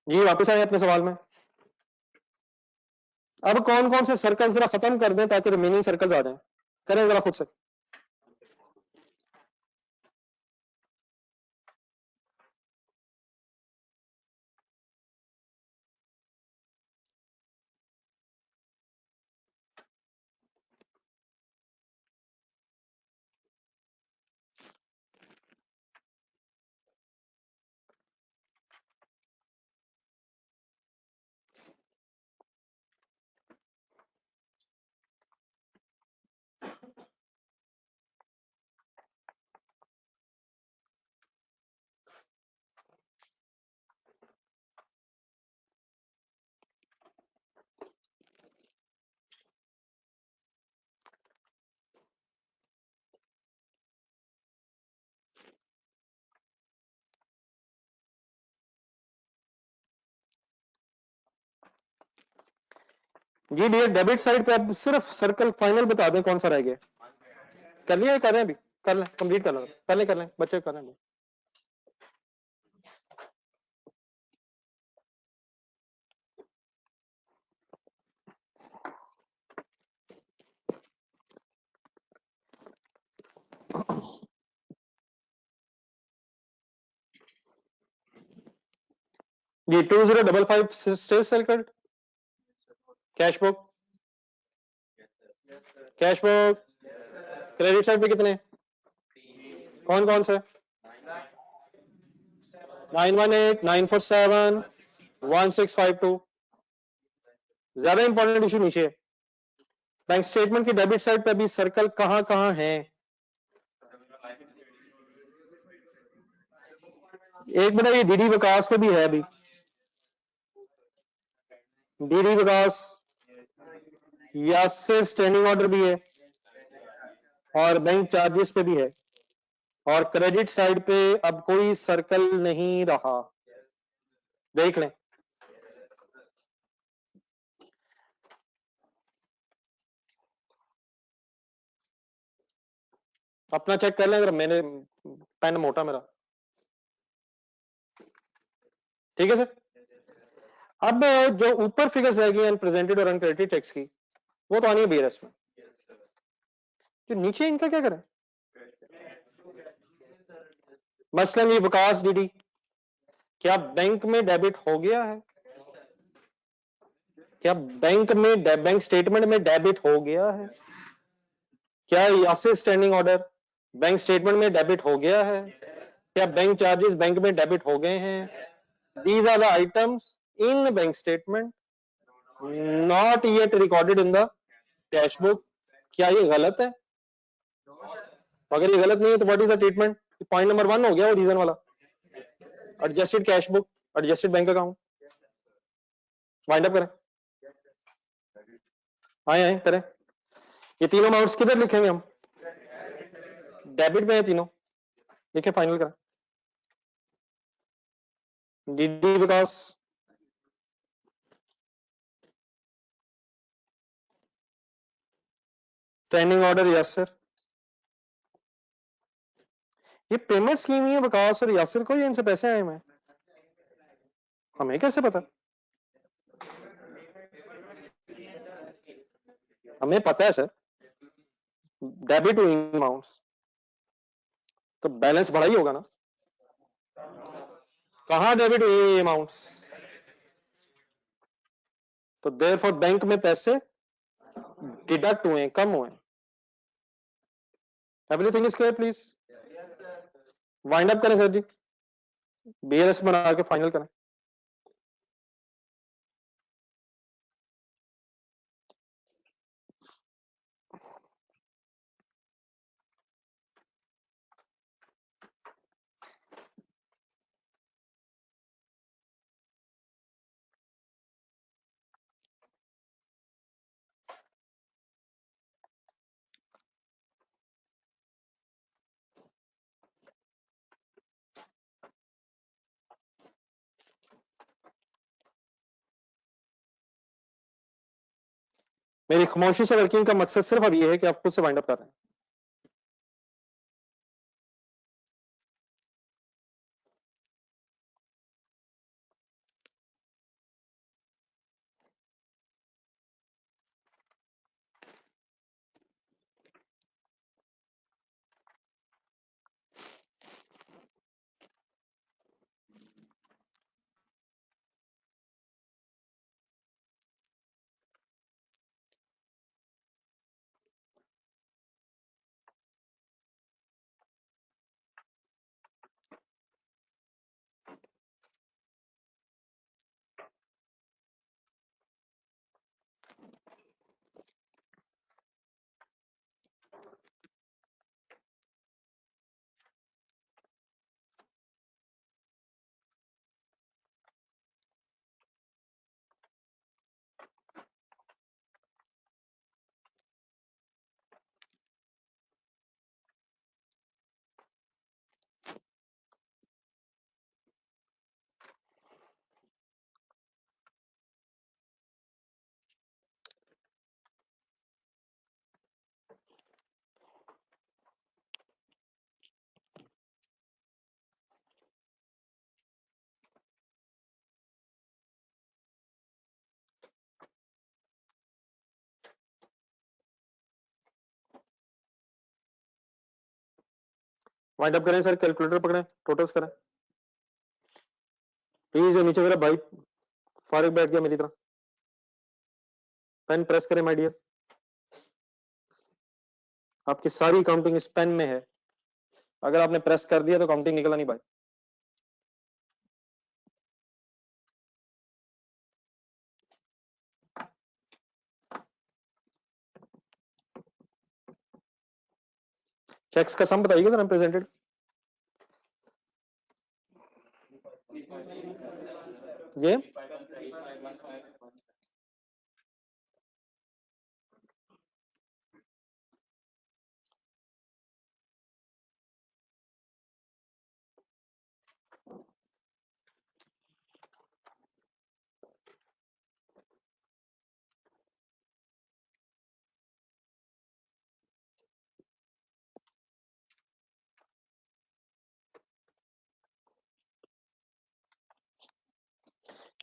जी वापस आए अपने सवाल में। अब कौन कौन से सर्कल जरा खत्म कर दें ताकि रिमेनिंग सर्कल्स आ जाएं, करें जरा खुद से। जी डियर, डेबिट साइड पे आप सिर्फ सर्कल फाइनल बता दें कौन सा रह गया, कर लिया, कर रहे हैं अभी, कर लें, कंप्लीट कर लें, पहले कर लें, बच्चे कर लें। जी 2055 stage circle, cash book, cash book, credit side पे कितने, कौन कौन से, 918, 947, 1652, ज्यादा इंपॉर्टेंट इशू नीचे है। बैंक स्टेटमेंट की डेबिट साइड पे अभी सर्कल कहां कहां है, एक बताइए, डीडी विकास पे भी है अभी, डीडी विकास या सिर्फ स्टैंडिंग ऑर्डर भी है, और बैंक चार्जेस पे भी है, और क्रेडिट साइड पे अब कोई सर्कल नहीं रहा, देख लें। अपना चेक कर लें अगर, मैंने पेन मोटा मेरा, ठीक है सर। अब जो ऊपर फिगर्स रह गई अनप्रेजेंटेड और अनक्रेडिटेड टैक्स की, वो तो आनी है बीआरएस में, तो नीचे इनका क्या करें, मसलन ये विकास डीडी क्या बैंक में डेबिट हो गया है, क्या बैंक में बैंक स्टेटमेंट में डेबिट हो गया है, क्या Yasir standing order bank statement में डेबिट हो गया है, क्या बैंक चार्जेस बैंक में डेबिट हो गए हैं, these are the items in bank statement not yet recorded in the cash book. क्या ये गलत है, अगर ये गलत नहीं है तो what is the treatment, point number 1 हो गया वो रीजन वाला, adjusted cash book, adjusted bank account, wind up करें, आए आए करें, ये तीनों अमाउंट्स किधर लिखेंगे हम, डेबिट में है तीनों, लिखे फाइनल करें। डीडी विकास, ट्रेनिंग ऑर्डर यासिर। ये पेमेंट स्कीम ही है विकास और यासिर को, या इनसे पैसे आए हुए हैं? हमें कैसे पता? हमें पता है सर, डेबिट हुई अमाउंट्स, तो बैलेंस बढ़ा ही होगा ना। कहां डेबिट हुई अमाउंट्स? तो देयरफॉर बैंक में पैसे डिडक्ट हुए, कम हुए। Everything is clear please? Wind up करें सर जी, बीएलएस बना के फाइनल करें। मेरी खामोशी से वर्किंग का मकसद सिर्फ अब ये है कि आप खुद से वाइंड अप कर रहे हैं। वाइंड अप करें सर, कैलकुलेटर पकड़ें, टोटल्स करें प्लीज। नीचे मेरा भाई फारिग बैठ गया मेरी तरह, पेन प्रेस करें माय डियर। आपकी सारी काउंटिंग इस पेन में है, अगर आपने प्रेस कर दिया तो काउंटिंग निकला नहीं भाई। चेक्स का सम बताइएगा जरा प्रेजेंटेड।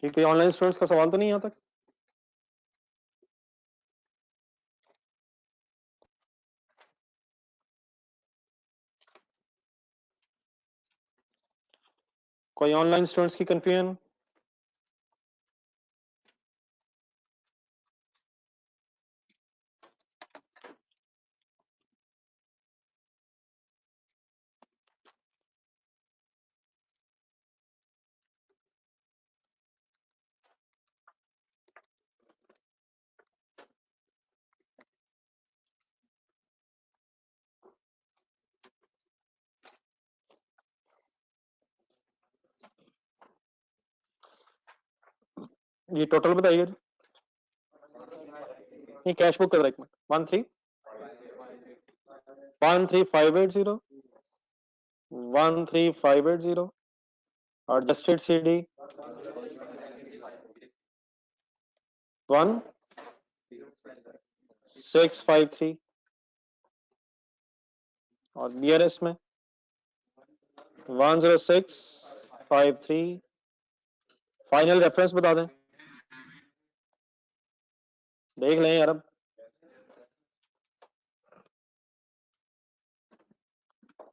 ये कोई ऑनलाइन स्टूडेंट्स का सवाल तो नहीं यहाँ तक? कोई ऑनलाइन स्टूडेंट्स की कंफ्यूजन? ये टोटल बताइएगा जी। ये कैश बुक का एक मिनट, 13580, 13580, एडजस्टेड CD 1653 और BRS में 10653। फाइनल रेफरेंस बता दें, देख लें यार। अब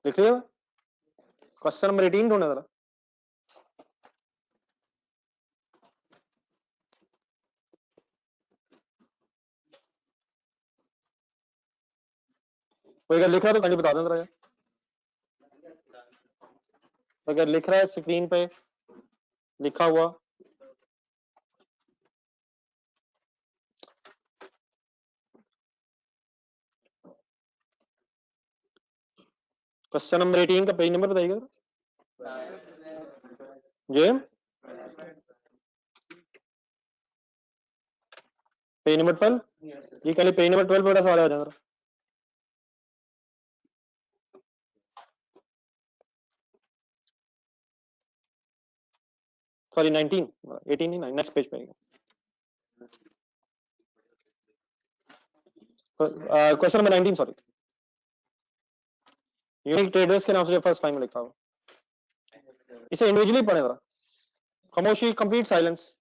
लिख लिया क्वेश्चन नंबर 18 ढूंढना जरा। कोई अगर लिख रहा है तो कहीं बता दें जरा यार। अगर लिख रहा है स्क्रीन पे लिखा हुआ, क्वेश्चन नंबर 18 का पेज नंबर बताइएगा जी। पेज नंबर 12 जी, कल पेज नंबर 12 बड़ा सवाल आ जाएगा। सॉरी 19, 18 नहीं, नेक्स्ट पेज पे। Question number 19 sorry, unique traders के नाम से जो फर्स्ट टाइम लिखा हुआ, इसे इंडिविजुअली पढ़े जरा। खामोशी, कंप्लीट साइलेंस,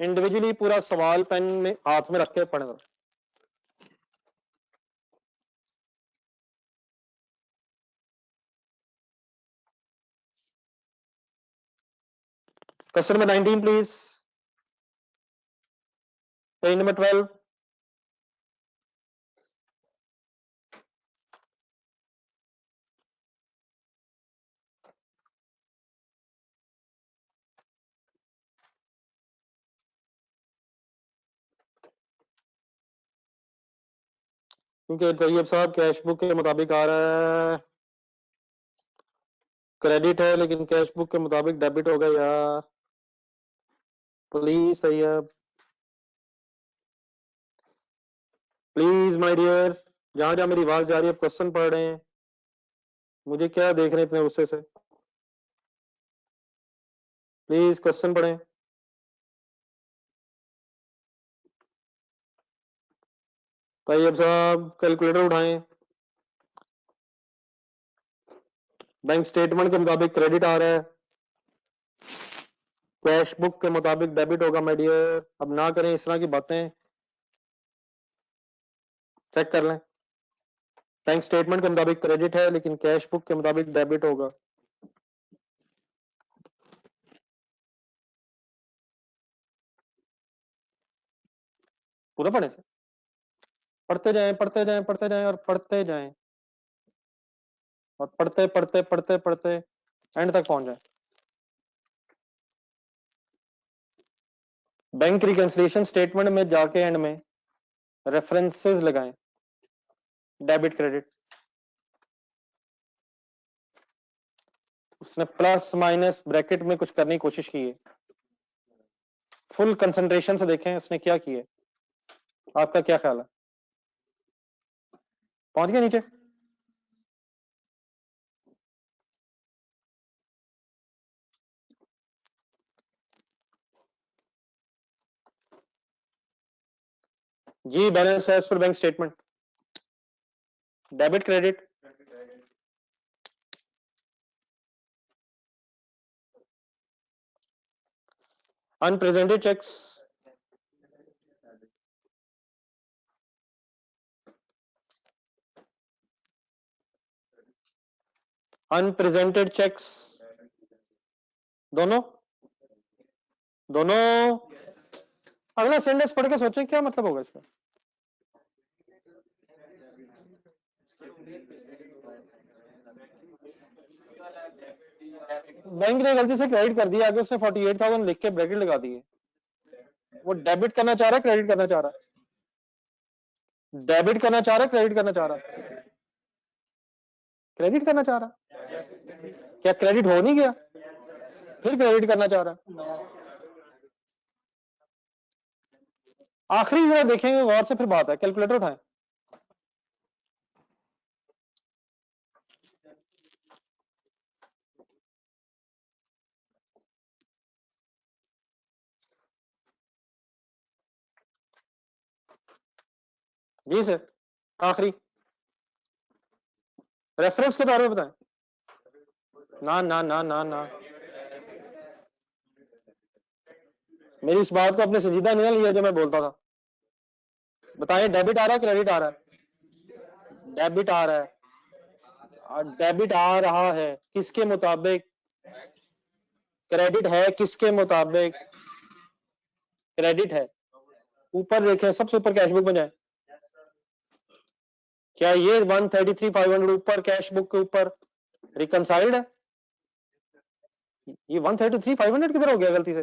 इंडिविजुअली पूरा सवाल पेन में हाथ में रख के पढ़े जरा। Question number 19 please, page number 12। क्योंकि तैयब साहब कैश बुक के मुताबिक आ रहा है, क्रेडिट है लेकिन कैश बुक के मुताबिक डेबिट हो गया यार। Please Tayyab, please my dear, जहां जहां मेरी आवाज जा रही है क्वेश्चन पढ़ रहे हैं, मुझे क्या देख रहे हैं इतने गुस्से से। प्लीज क्वेश्चन पढ़ें। तैयब साहब कैलकुलेटर उठाएं। बैंक स्टेटमेंट के मुताबिक क्रेडिट आ रहा है, कैश बुक के मुताबिक डेबिट होगा माय डियर। अब ना करें इस तरह की बातें, चेक कर लें। बैंक स्टेटमेंट के मुताबिक क्रेडिट है लेकिन कैश बुक के मुताबिक डेबिट होगा। पूरा पढ़े से, पढ़ते जाएं पढ़ते जाएं पढ़ते जाएं और पढ़ते जाएं और पढ़ते पढ़ते पढ़ते पढ़ते एंड तक पहुंच जाए। बैंक रिकंसिलिएशन स्टेटमेंट में जाके एंड में रेफरेंसेस लगाएं, डेबिट क्रेडिट। उसने प्लस माइनस ब्रैकेट में कुछ करने की कोशिश की है, फुल कंसंट्रेशन से देखें उसने क्या किया है। आपका क्या ख्याल है, पहुंच गया नीचे? जी, balance as per bank statement, debit credit. Unpresented cheques, unpresented cheques, दोनों दोनों। अगला सेंटेंस पढ़ के सोचें क्या मतलब होगा इसका। बैंक ने गलती से क्रेडिट कर दिया, आगे उसने 48,000 लिख के ब्रैकेट लगा दिए। वो डेबिट करना चाह रहा है, क्रेडिट करना चाह रहा है, डेबिट करना चाह रहा है, क्रेडिट करना चाह रहा है, क्रेडिट करना चाह रहा है। क्या क्रेडिट हो नहीं गया, फिर क्रेडिट करना चाह रहा है। आखिरी जरा देखेंगे गौर से, फिर बात है। कैलकुलेटर उठाएं। जी सर, आखिरी रेफरेंस के बारे में बताएं। ना ना ना ना ना, मेरी इस बात को आपने संजीदा नहीं लिया जो मैं बोलता था। बताएं, डेबिट आ रहा है क्रेडिट आ रहा है? डेबिट आ रहा है, डेबिट आ रहा है किसके मुताबिक? क्रेडिट है किसके मुताबिक? क्रेडिट है। ऊपर देखें, सबसे ऊपर कैश बुक में जाए, क्या ये 133,500 ऊपर कैश बुक के ऊपर रिकंसाइल्ड है? ये 133,500 किधर हो गया गलती से?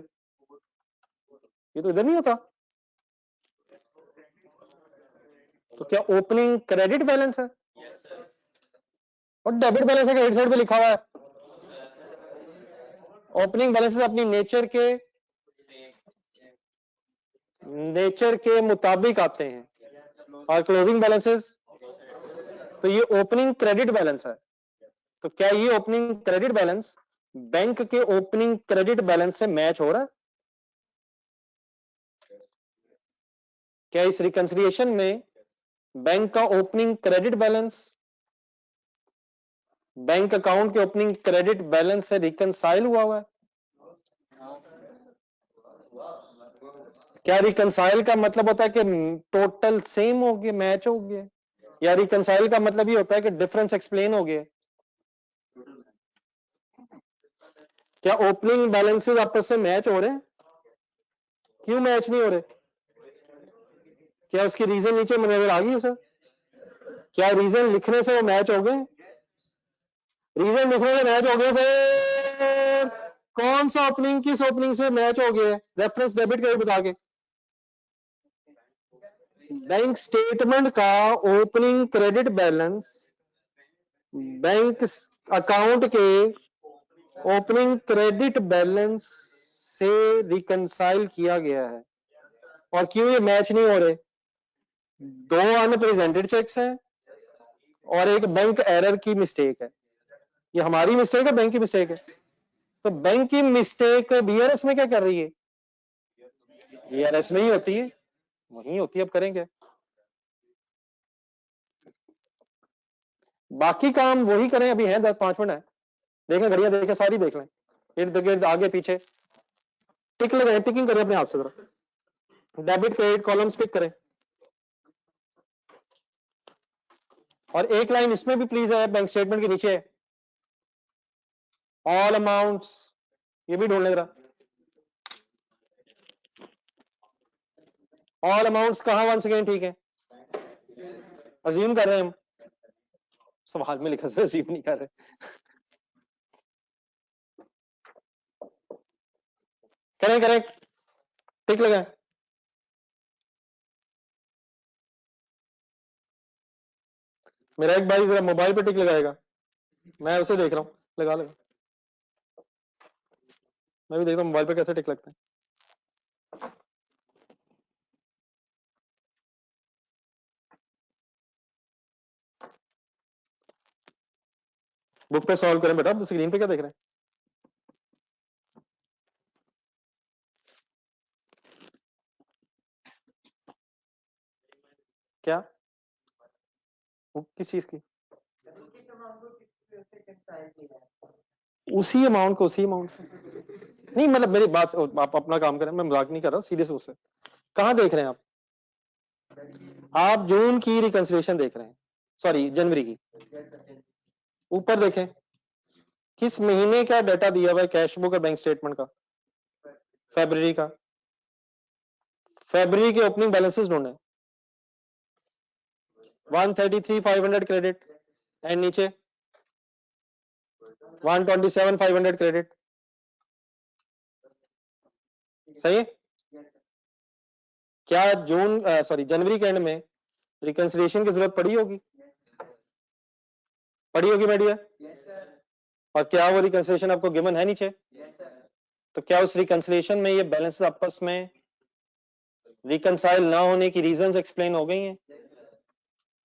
ये तो इधर नहीं होता। तो क्या ओपनिंग क्रेडिट बैलेंस है? और डेबिट बैलेंस है, क्रेडिट साइड पे लिखा हुआ है। ओपनिंग बैलेंसेस अपनी नेचर के मुताबिक आते हैं, और क्लोजिंग बैलेंसेस, तो ये ओपनिंग क्रेडिट बैलेंस है। तो क्या ये ओपनिंग क्रेडिट बैलेंस बैंक के ओपनिंग क्रेडिट बैलेंस से मैच हो रहा है? क्या इस रिकंसिलिएशन में बैंक का opening credit balance bank account के ओपनिंग क्रेडिट बैलेंस से रिकंसाइल हुआ है? क्या रिकंसाइल का मतलब होता है कि टोटल सेम हो गए, मैच हो गए, या रिकंसाइल का मतलब ये होता है कि डिफरेंस एक्सप्लेन हो गए? क्या ओपनिंग बैलेंसेस आपस में मैच हो रहे हैं? क्यों मैच नहीं हो रहे? क्या उसकी रीजन नीचे नजर आ गई है सर? क्या रीजन लिखने से वो मैच हो गए? रीजन लिखने से मैच हो गए सर? कौन सा ओपनिंग किस ओपनिंग से मैच हो गया? रेफरेंस डेबिट क्रेडिट बता के। बैंक स्टेटमेंट का opening credit balance bank account के ओपनिंग क्रेडिट बैलेंस से रिकंसाइल किया गया है। और क्यों ये मैच नहीं हो रहे? दो अनप्रेजेंटेड चेक्स हैं और एक बैंक एरर की मिस्टेक है। ये हमारी मिस्टेक है, बैंक की मिस्टेक है? तो बैंक की मिस्टेक बीआरएस में क्या कर रही है? बीआरएस में ही होती है, वही होती है। अब करेंगे बाकी काम वही करें, अभी है 10-5 मिनट है। देखें घड़ियां, देखें सारी देख लें, इर्द गिर्द आगे पीछे टिक लगाए, टिकिंग करें अपने हाथ से जरा। डेबिट क्रेडिट कॉलम्स टिक करें, और एक लाइन इसमें भी प्लीज है बैंक स्टेटमेंट के नीचे, ऑल अमाउंट्स, ये भी ढूंढ लें जरा। ऑल अमाउंट्स कहां? 1 सेकेंड, ठीक है, अज्यूम कर रहे हैं हम, सवाल में लिखा सर अज्यूम नहीं कर रहे। करें करें, टिक लगाए। मेरा एक भाई जरा मोबाइल पे टिक लगाएगा, मैं उसे देख रहा हूँ, लगा लगा, मैं भी देखता हूँ मोबाइल पे कैसे टिक लगता है। बुक पे सॉल्व करें बेटा, स्क्रीन पे क्या देख रहे हैं? क्या बुक किस चीज की? उसी अमाउंट को उसी अमाउंट से नहीं, मतलब मेरी बात, आप अपना काम करें, मैं मजाक नहीं कर रहा, सीरियस उससे। कहाँ देख रहे हैं आप? आप जून की रिकंसिलिएशन देख रहे हैं, सॉरी जनवरी की। ऊपर देखें, किस महीने का डाटा दिया हुआ है कैश बुक और बैंक स्टेटमेंट का? फरवरी का। फरवरी के ओपनिंग बैलेंसेस ढूंढे, 133,500 क्रेडिट, एंड नीचे 127,500 क्रेडिट, सही है? क्या जून सॉरी जनवरी के एंड में रिकंसिलिएशन की जरूरत पड़ी होगी मेडिया? और क्या वो रिकंसिलिएशन आपको गिवन है नीचे? तो क्या उस रिकंसिलिएशन में ये बैलेंसेस आपस में रिकंसाइल ना होने की रीजंस एक्सप्लेन हो गई हैं?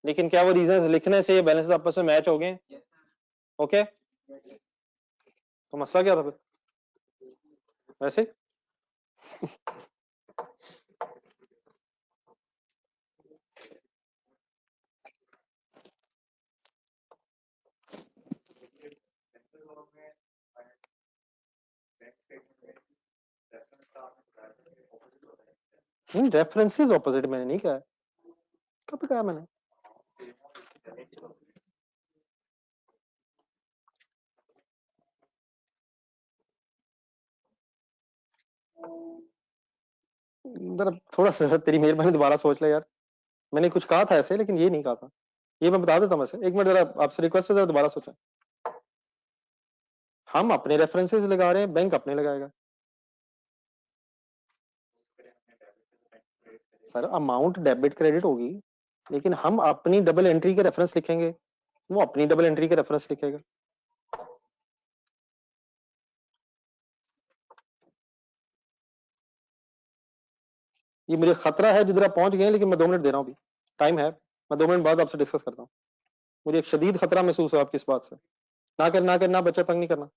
लेकिन क्या वो रीजंस लिखने से ये बैलेंसेस आपस में मैच हो गए? ओके, तो मसला क्या था फिर वैसे? नहीं, रेफरेंसेस ऑपोजिट मैंने नहीं कहा है। कब कहा मैंने? जरा थोड़ा सा तेरी मेहरबानी दोबारा सोच ले यार, मैंने कुछ कहा था ऐसे, लेकिन ये नहीं कहा था। ये मैं बता देता हूँ वैसे, एक मिनट जरा आपसे रिक्वेस्ट है, जरा दोबारा सोचें। हम अपने रेफरेंसेस लगा रहे हैं, बैंक अपने लगाएगा। सर अमाउंट डेबिट क्रेडिट होगी, लेकिन हम अपनी डबल एंट्री के रेफरेंस लिखेंगे, वो अपनी डबल एंट्री के रेफरेंस लिखेगा। ये मुझे खतरा है जिधर आप पहुंच गए, लेकिन मैं 2 मिनट दे रहा हूँ, अभी टाइम है, मैं 2 मिनट बाद आपसे डिस्कस करता हूँ। मुझे एक शदीद खतरा महसूस हो आपकी इस बात से। ना बच्चा तंग नहीं करना।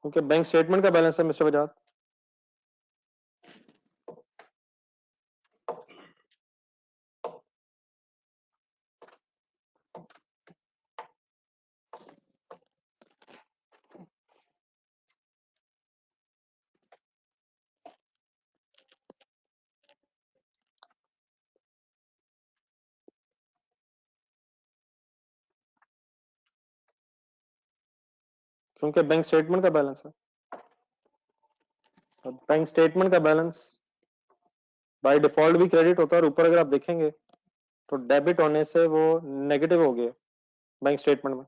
क्योंकि बैंक स्टेटमेंट का बैलेंस है मिस्टर बजाज। क्योंकि बैंक स्टेटमेंट का बैलेंस है, बैंक स्टेटमेंट का बैलेंस बाय डिफॉल्ट भी क्रेडिट होता है, और ऊपर अगर आप देखेंगे तो डेबिट होने से वो नेगेटिव हो गया बैंक स्टेटमेंट में।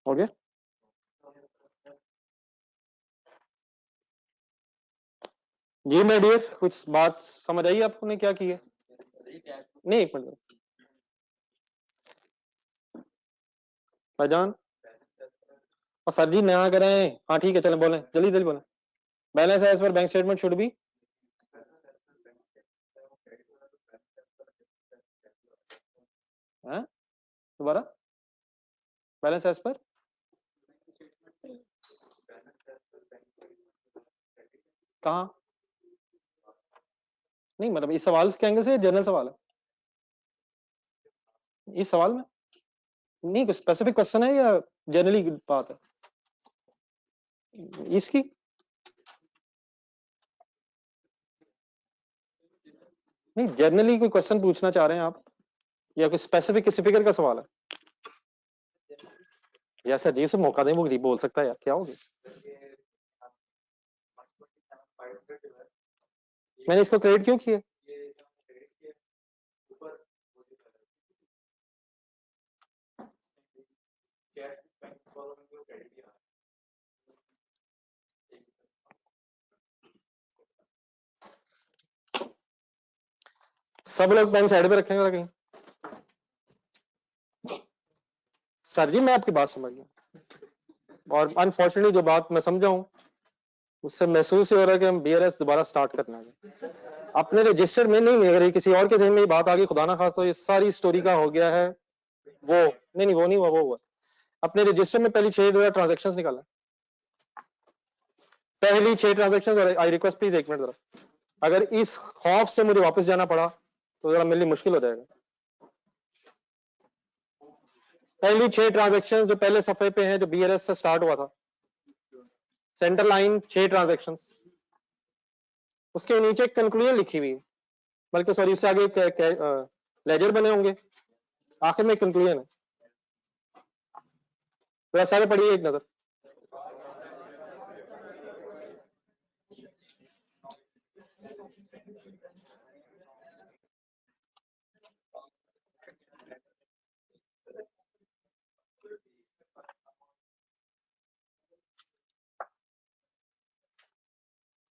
हो गया जी मैं डियर, कुछ बात समझ आई आपको ने क्या की है? नहीं, एक मिनट भाईजान, और सर जी नया करें। हाँ ठीक है, चलें बोलें, जल्दी जल्दी बोलें। Balance as per bank statement should be. दोबारा, बैलेंस एज पर कहाँ? नहीं मतलब इस सवाल के एंगल से जनरल सवाल है इस सवाल में? नहीं, कुछ स्पेसिफिक क्वेश्चन है या जनरली बात है इसकी? नहीं, जनरली कोई क्वेश्चन पूछना चाह रहे हैं आप, या कोई स्पेसिफिक किसी फिगर का सवाल है? या सर जी उसे मौका दें, वो बोल सकता है यार, क्या होगी। मैंने इसको क्रेडिट क्यों किया? सब लोग पेन साइड पे रखेंगे कहीं। सर जी मैं आपकी बात समझ गया, और अनफॉर्चुनेटली जो बात मैं समझा हूं उससे महसूस ही हो रहा है कि हम बीआरएस दोबारा स्टार्ट करना है। अपने रजिस्टर में नहीं, अगर किसी और के जहन में ये बात आ गई खुदा ना खास, तो ये सारी स्टोरी का हो गया है वो। नहीं वो नहीं हुआ, वो हुआ। अपने रजिस्टर में पहली 6 ट्रांजेक्शन निकाला, पहली 6 ट्रांजेक्शन, और आई रिक्वेस्ट प्लीज एक मिनट जरा, अगर इस खौफ से मुझे वापस जाना पड़ा तो जरा मेरे लिए मुश्किल हो जाएगा। पहली 6 ट्रांजेक्शन जो पहले सफे पे हैं, जो BLS से स्टार्ट हुआ था, सेंटर लाइन 6 ट्रांजेक्शन, उसके नीचे कंक्लूजन लिखी हुई, बल्कि सॉरी उससे आगे लेजर बने होंगे, आखिर में कंक्लूजन है। तो सारे पढ़िए एक नजर।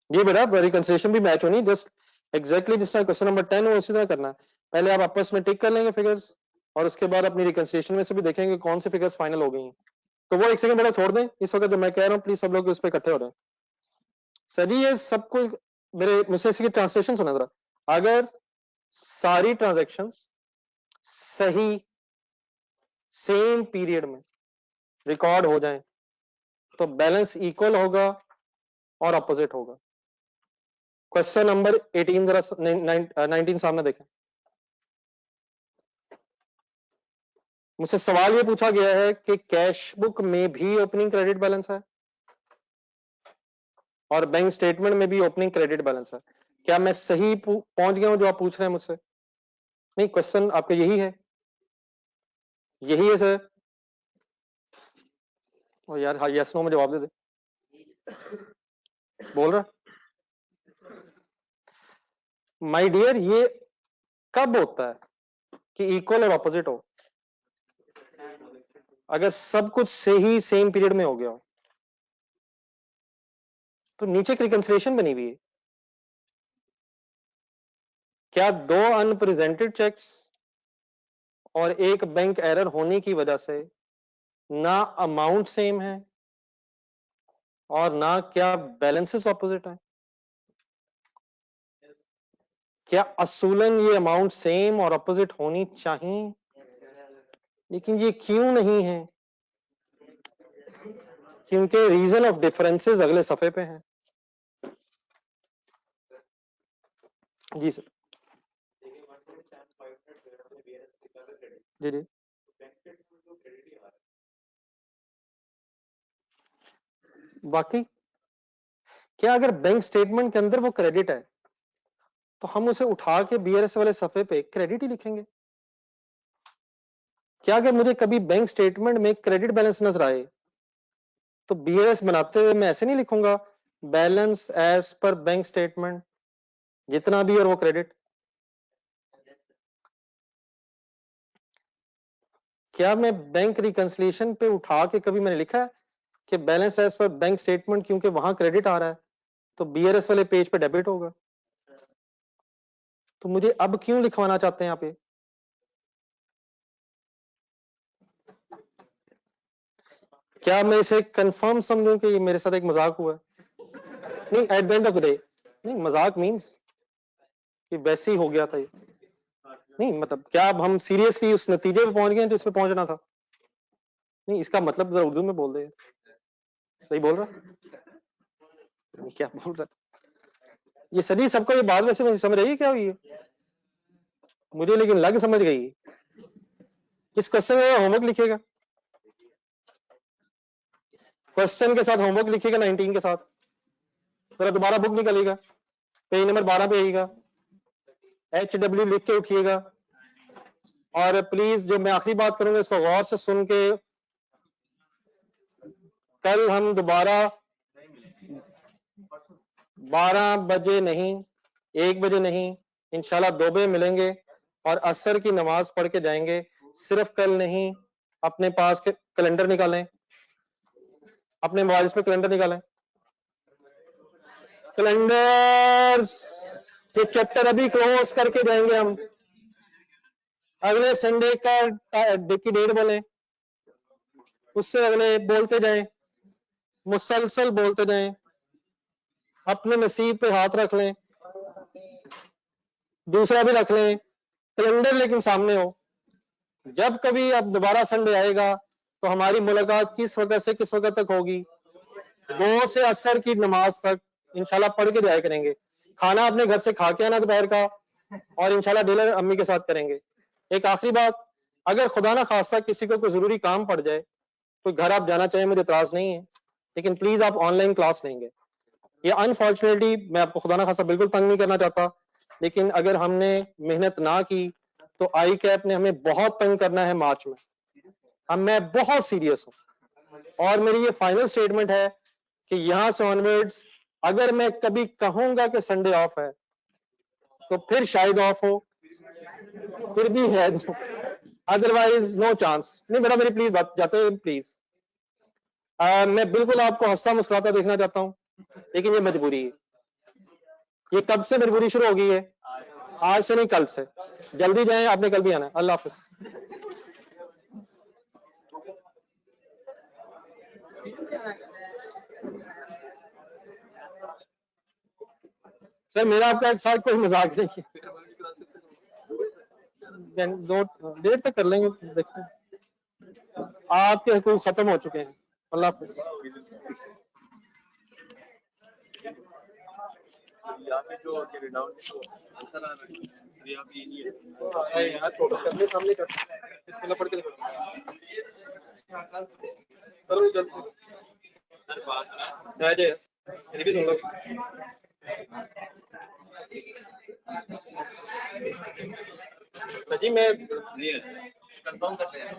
ये बेटा रिकंसिलिएशन भी मैच होनी, जस्ट एग्जैक्टली जिस तरह क्वेश्चन नंबर 10 हो उसी तरह करना है। पहले आप आपस में टिक कर लेंगे फिगर्स, और उसके बाद अपनी रिकंसिलिएशन में से भी देखेंगे कौन से फिगर्स फाइनल हो गई हैं। तो वो एक सेकंड बेटा छोड़ दें, इस वक्त जो मैं कह रहा हूँ प्लीज सब लोग उस पर इकट्ठे हो रहे हैं। सर ये सबको मेरे मुझसे इसकी ट्रांसलेशन सुना जरा। अगर सारी ट्रांजैक्शंस सही सेम पीरियड में रिकॉर्ड हो जाएं तो बैलेंस इक्वल होगा और अपोजिट होगा। क्वेश्चन नंबर 18 जरा 19 सामने देखें। मुझसे सवाल ये पूछा गया है कि कैश बुक में भी ओपनिंग क्रेडिट बैलेंस है और बैंक स्टेटमेंट में भी ओपनिंग क्रेडिट बैलेंस है। क्या मैं सही पहुंच गया हूं जो आप पूछ रहे हैं मुझसे? नहीं, क्वेश्चन आपका यही है, यही है सर। ओ यार हाँ यस नो में जवाब दे दे। बोल रहा माय डियर, ये कब होता है कि इक्वल और ऑपोजिट हो? अगर सब कुछ सही सेम पीरियड में हो गया हो तो नीचे एक रिकंसिलिएशन बनी हुई है। क्या 2 अनप्रेजेंटेड चेक्स और एक बैंक एरर होने की वजह से ना अमाउंट सेम है और ना क्या बैलेंसेस ऑपोजिट है? क्या असूलन ये अमाउंट सेम और ऑपोजिट होनी चाहिए, लेकिन ये क्यों नहीं है? क्योंकि रीजन ऑफ डिफरेंसेस अगले सफे पे हैं। जी सर। जी जी। बाकी क्या अगर बैंक स्टेटमेंट के अंदर वो क्रेडिट है तो हम उसे उठा के BLS वाले सफे पे क्रेडिट ही लिखेंगे? क्या अगर मुझे कभी बैंक स्टेटमेंट में क्रेडिट बैलेंस नजर आए तो BLS बनाते हुए मैं ऐसे नहीं लिखूंगा balance as per bank statement जितना भी और वो क्रेडिट? क्या मैं बैंक रिकंसिलिएशन पे उठा के कभी मैंने लिखा है कि balance as per bank statement, क्योंकि वहां क्रेडिट आ रहा है तो BLS वाले पेज पे डेबिट होगा? तो मुझे अब क्यों लिखवाना चाहते हैं आप ये? क्या मैं इसे कंफर्म समझूं कि ये मेरे साथ एक मजाक हुआ है? नहीं, at the end of the day नहीं, मजाक मींस कि वैसे ही हो गया था ये। नहीं मतलब क्या अब हम सीरियसली उस नतीजे पे पहुंच गए जो इसमें पहुंचना था? नहीं, इसका मतलब जरा उर्दू में बोल दे। सही बोल रहा? क्या बोल रहा? ये सभी सबको ये बात वैसे समझ रही है क्या हुई है? मुझे लेकिन लग समझ गई। इस क्वेश्चन में होमवर्क लिखेगा, क्वेश्चन के साथ होमवर्क लिखेगा 19 के साथ, जरा दोबारा बुक निकालिएगा, पेज नंबर 12 पे आइएगा, HW लिख के उठिएगा, और प्लीज जो मैं आखिरी बात करूंगा इसको गौर से सुन के कल हम दोबारा 12 बजे नहीं, 1 बजे नहीं, इंशाल्लाह 2 बजे मिलेंगे और असर की नमाज पढ़ के जाएंगे। सिर्फ कल नहीं, अपने पास के कैलेंडर निकालें, अपने मोबाइल पे कैलेंडर निकालें, कैलेंडर ये चैप्टर अभी क्लोज करके जाएंगे हम। अगले संडे का की डेट बोलें, उससे अगले बोलते जाएं, मुसलसल बोलते जाएं, अपने नसीब पे हाथ रख लें, दूसरा भी रख लें, कैलेंडर लेकिन सामने हो। जब कभी अब दोबारा संडे आएगा तो हमारी मुलाकात किस वक्त से किस वक्त तक होगी? 2 से असर की नमाज तक इंशाल्लाह पढ़ के जाया करेंगे। खाना अपने घर से खा के आना दोपहर का, और इंशाल्लाह डिनर अम्मी के साथ करेंगे। एक आखिरी बात, अगर खुदा ना खास्ता किसी को कोई जरूरी काम पड़ जाए, कोई घर आप जाना चाहें, मुझे इतराज नहीं है, लेकिन प्लीज आप ऑनलाइन क्लास लेंगे। ये अनफॉर्चुनेटली मैं आपको खुदा ना खास्ता बिल्कुल तंग नहीं करना चाहता, लेकिन अगर हमने मेहनत ना की तो आई कैप ने हमें बहुत तंग करना है मार्च में। मैं बहुत सीरियस हूं, और मेरी ये फाइनल स्टेटमेंट है कि यहां से ऑनवर्ड्स अगर मैं कभी कहूंगा कि संडे ऑफ है, तो फिर शायद ऑफ हो, फिर भी है तो, अदरवाइज नो चांस। नहीं बेटा, मेरी प्लीज बात जाते हैं प्लीज। मैं बिल्कुल आपको हंसता मुस्कुराता देखना चाहता हूं, लेकिन ये मजबूरी है। ये कब से मजबूरी शुरू हो गई है? आज से नहीं, कल से। जल्दी जाएं, आपने कल भी आना है। अल्लाह हाफिज। सर मेरा आपका एक साथ कोई मजाक नहीं है, दो डेढ़ तक कर लेंगे, देखते हैं। आपके हुकूक खत्म हो चुके हैं। अल्लाह हाफिज। यार करने सामने कर, इसमें पढ़ के देखो। करो जल्दी आ जाए, ये भी सुन लो। सची मैं कंफर्म करते हैं।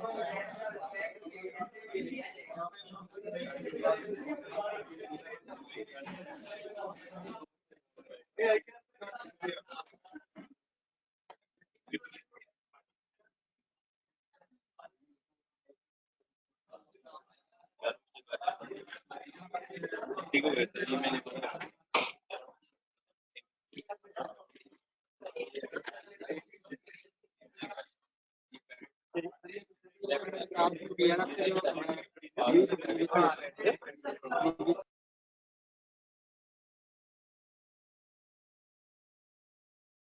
ठीक हो गया सर, मैंने काम किया ना।